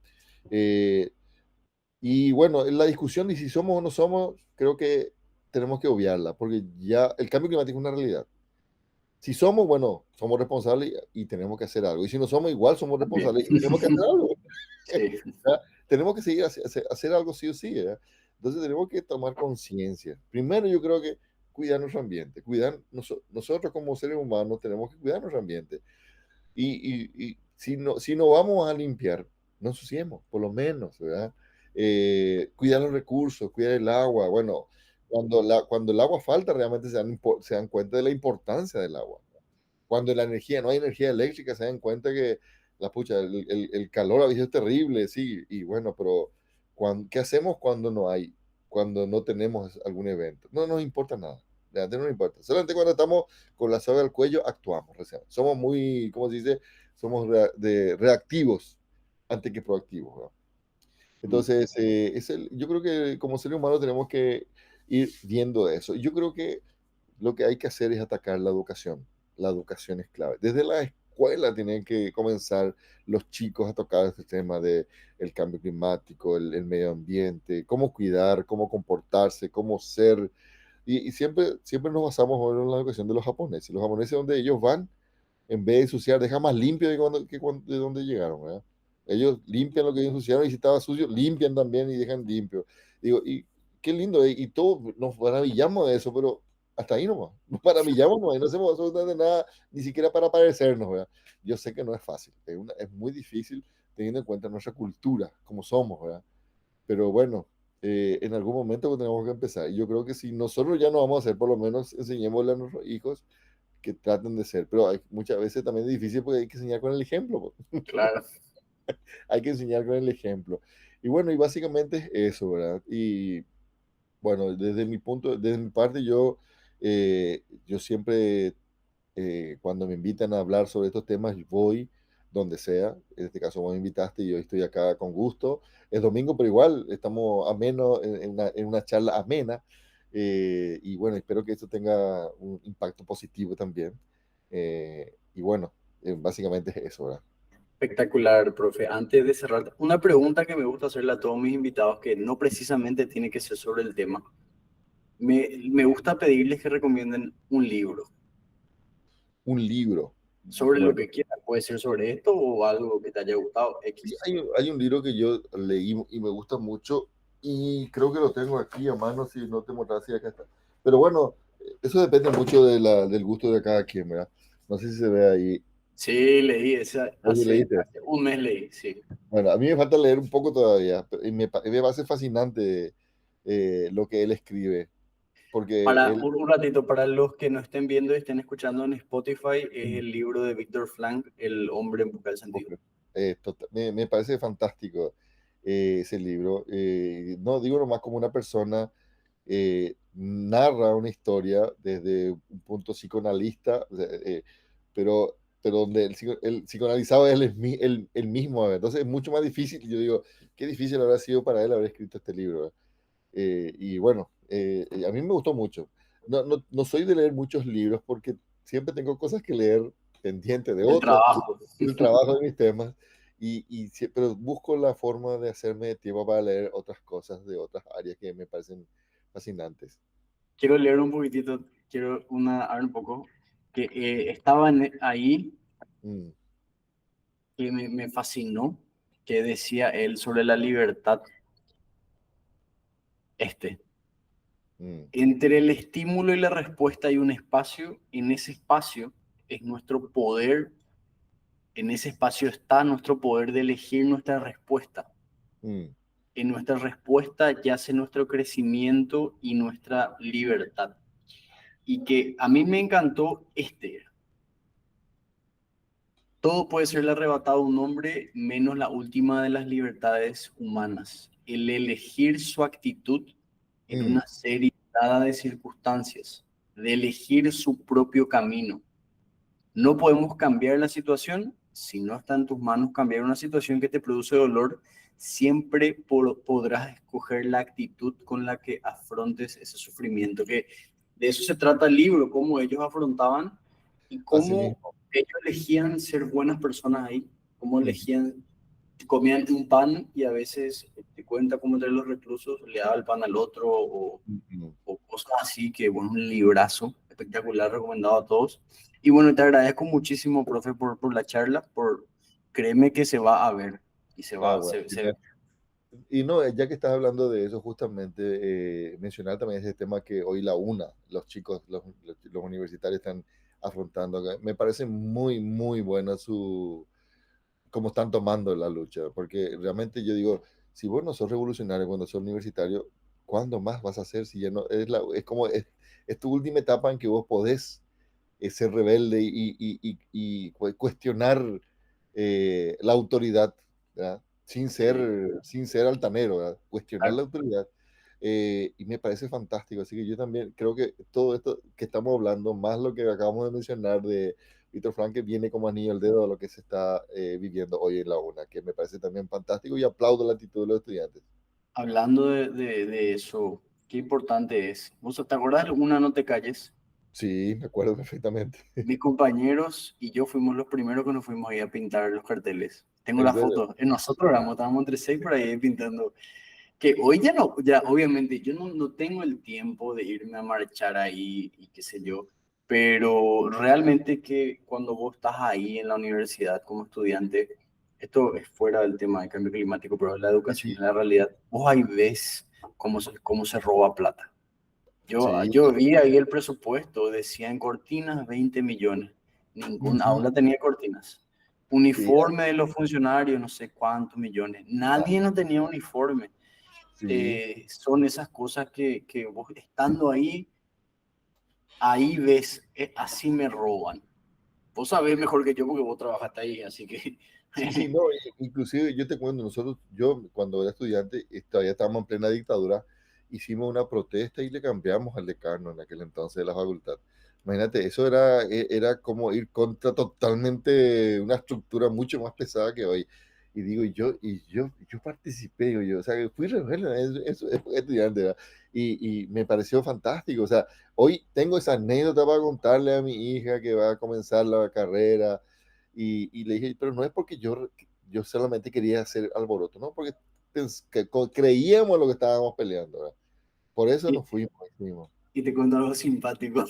eh, y bueno, la discusión de si somos o no somos, creo que tenemos que obviarla, porque ya el cambio climático es una realidad. Si somos, bueno, somos responsables y tenemos que hacer algo. Y si no somos, igual somos También. responsables y tenemos que hacer algo. Sí. ¿Verdad? Tenemos que seguir hacer algo sí o sí. ¿Verdad? Entonces tenemos que tomar conciencia. Primero yo creo que cuidar nuestro ambiente. Nosotros como seres humanos tenemos que cuidar nuestro ambiente. Y si no vamos a limpiar, no ensuciemos, por lo menos, ¿verdad? Cuidar los recursos, cuidar el agua. Bueno, cuando el agua falta, realmente se dan cuenta de la importancia del agua. Cuando la energía, no hay energía eléctrica, se dan cuenta que la pucha, el calor a veces es terrible, sí, y bueno, pero ¿qué hacemos cuando no hay, cuando no tenemos algún evento? No nos importa nada, realmente no nos importa. Solamente cuando estamos con la soga al cuello, actuamos. Somos muy, ¿cómo se dice? Somos reactivos antes que proactivos, ¿verdad? Mm. Entonces, yo creo que como seres humanos tenemos que ir viendo eso. Yo creo que lo que hay que hacer es atacar la educación. La educación es clave. Desde la escuela tienen que comenzar los chicos a tocar este tema de el cambio climático, el medio ambiente, cómo cuidar, cómo comportarse, cómo ser. Y siempre nos basamos en la educación de los japoneses. Los japoneses, donde ellos van, en vez de ensuciar, dejan más limpio de donde llegaron, ¿verdad? Ellos limpian lo que ellos ensuciaron y si estaba sucio, limpian también y dejan limpio. Digo, y qué lindo, y todos nos maravillamos de eso, pero hasta ahí nomás. Nos maravillamos nomás y no hacemos absolutamente nada, ni siquiera para parecernos, ¿verdad? Yo sé que no es fácil, es muy difícil teniendo en cuenta nuestra cultura, como somos, ¿verdad? Pero bueno, en algún momento tenemos que empezar. Y yo creo que si nosotros ya no vamos a hacer, por lo menos enseñémosle a nuestros hijos que traten de ser, pero muchas veces también es difícil porque hay que enseñar con el ejemplo, Claro. hay que enseñar con el ejemplo. Y bueno, y básicamente es eso, ¿verdad? Y bueno, desde mi parte, yo siempre, cuando me invitan a hablar sobre estos temas, voy donde sea. En este caso, vos me invitaste y yo estoy acá con gusto. Es domingo, pero igual estamos ameno, en una charla amena. Y bueno, espero que esto tenga un impacto positivo también. Y bueno, básicamente es eso, ¿verdad? Espectacular, profe. Antes de cerrar, una pregunta que me gusta hacerle a todos mis invitados, que no precisamente tiene que ser sobre el tema. Me gusta pedirles que recomienden un libro Un libro. sobre lo Bueno, que quieran. Puede ser sobre esto o algo que te haya gustado, sí, X. hay un libro que yo leí y me gusta mucho y creo que lo tengo aquí a mano, si no te mostrase, sí, acá está. Pero bueno, eso depende mucho del gusto de cada quien, ¿verdad? No sé si se ve ahí. Sí, leí esa ¿Vos sí leíste? hace un mes leí, sí. Bueno, a mí me falta leer un poco todavía, y me parece fascinante lo que él escribe, porque Para él... un ratito, para los que no estén viendo y estén escuchando en Spotify, es el libro de Víctor Frank, El hombre en busca del sentido. Me parece fantástico ese libro. No digo nomás como una persona narra una historia desde un punto psicoanalista, o sea, pero donde el psicoanalizado es el mismo. Entonces es mucho más difícil. Yo digo, qué difícil habrá sido para él haber escrito este libro. Y bueno, a mí me gustó mucho. No soy de leer muchos libros porque siempre tengo cosas que leer pendientes de El otros, trabajo. el trabajo de mis temas, pero busco la forma de hacerme tiempo para leer otras cosas de otras áreas que me parecen fascinantes. Quiero leer un poquitito, quiero a ver un poco, que estaba ahí, Mm, que me fascinó, que decía él sobre la libertad. Este, mm, entre el estímulo y la respuesta hay un espacio, en ese espacio es nuestro poder, en ese espacio está nuestro poder de elegir nuestra respuesta. mm, En nuestra respuesta yace nuestro crecimiento y nuestra libertad. Y que a mí me encantó todo puede serle arrebatado a un hombre menos la última de las libertades humanas, el elegir su actitud en mm, una serie dada de circunstancias, de elegir su propio camino. No podemos cambiar la situación, si no está en tus manos cambiar una situación que te produce dolor, siempre podrás escoger la actitud con la que afrontes ese sufrimiento, que de eso se trata el libro, cómo ellos afrontaban y así cómo mismo. ellos elegían ser buenas personas ahí, cómo Mm, elegían, comían un pan y a veces te cuenta cómo entre los reclusos le daba el pan al otro mm, mm. o cosas así, que bueno, un librazo espectacular, recomendado a todos. Y bueno, te agradezco muchísimo, profe, por la charla, créeme que se va a ver y Ah, bueno. se ve. Y no, ya que estás hablando de eso, justamente mencionar también ese tema que hoy la UNA, los chicos, los universitarios están afrontando. Me parece muy, muy buena cómo están tomando la lucha, porque realmente yo digo, si vos no sos revolucionario cuando sos universitario, ¿cuándo más vas a ser si ya no es es tu última etapa en que vos podés ser rebelde y cuestionar la autoridad, ¿verdad? Sí. Sin ser altanero, ¿verdad? Cuestionar Claro. la autoridad. Y me parece fantástico. Así que yo también creo que todo esto que estamos hablando, más lo que acabamos de mencionar de Víctor Frank, que viene como anillo al dedo a lo que se está viviendo hoy en la UNA, que me parece también fantástico y aplaudo la actitud de los estudiantes. Hablando de eso, qué importante es. ¿Vos te acordás de una no te calles? Sí, me acuerdo perfectamente. Mis compañeros y yo fuimos los primeros que nos fuimos ahí a pintar los carteles. Tengo En la serio. foto. Nosotros estábamos entre seis por ahí pintando. Que hoy ya no, ya obviamente yo no tengo el tiempo de irme a marchar ahí y qué sé yo, pero realmente que cuando vos estás ahí en la universidad como estudiante, esto es fuera del tema del cambio climático, pero la Sí, educación sí, en la realidad, vos ahí ves cómo se roba plata. sí. Yo vi ahí el presupuesto, decía en cortinas 20 millones, ninguna Ujú, aula tenía cortinas. sí, Uniforme de los funcionarios, no sé cuántos millones, nadie no tenía uniforme. sí. Son esas cosas que vos estando ahí, ahí ves, así me roban. Vos sabés mejor que yo porque vos trabajaste ahí, así que Sí, sí, no, inclusive yo te cuento, nosotros, yo cuando era estudiante, todavía estábamos en plena dictadura, hicimos una protesta y le cambiamos al decano en aquel entonces de la facultad. Imagínate, eso era como ir contra totalmente una estructura mucho más pesada que hoy. Y digo, yo participé, digo yo, o sea, que fui rebelde, fui estudiante, ¿verdad? Y me pareció fantástico, o sea, hoy tengo esa anécdota para contarle a mi hija que va a comenzar la carrera y le dije, pero no es porque yo solamente quería hacer alboroto, ¿no? Porque creíamos lo que estábamos peleando, ¿verdad? Por eso y, nos fuimos. y te cuento algo simpático.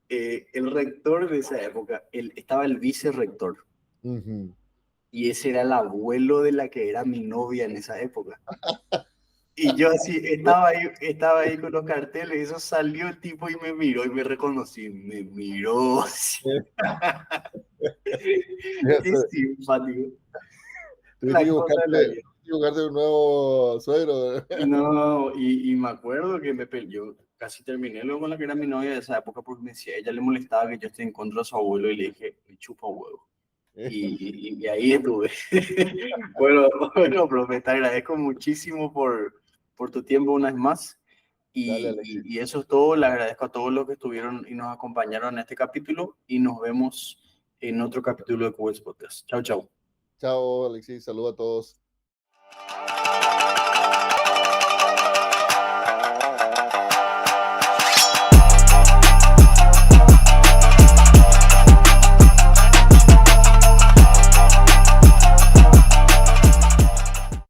El rector de esa época, estaba el vicerrector, Ujú. y ese era el abuelo de la que era mi novia en esa época. Y yo así, estaba ahí con los carteles, y eso salió el tipo y me miró y me reconocí, me miró así. Qué Fíjate, simpático. tuviste La cosa de la vida. que buscarte un nuevo suegro, ¿verdad? No, y me acuerdo que yo casi terminé luego con la que era mi novia de esa época porque me decía, a ella le molestaba que yo esté en contra de su abuelo y le dije, me chupa huevo. Y ahí estuve. Bueno, bueno, profe, te agradezco muchísimo por tu tiempo una vez más. Dale, Alexis. Y eso es todo. Le agradezco a todos los que estuvieron y nos acompañaron en este capítulo y nos vemos en otro capítulo de Cubes Podcast. Chao, chao. Chao, Alexis. Saludos a todos.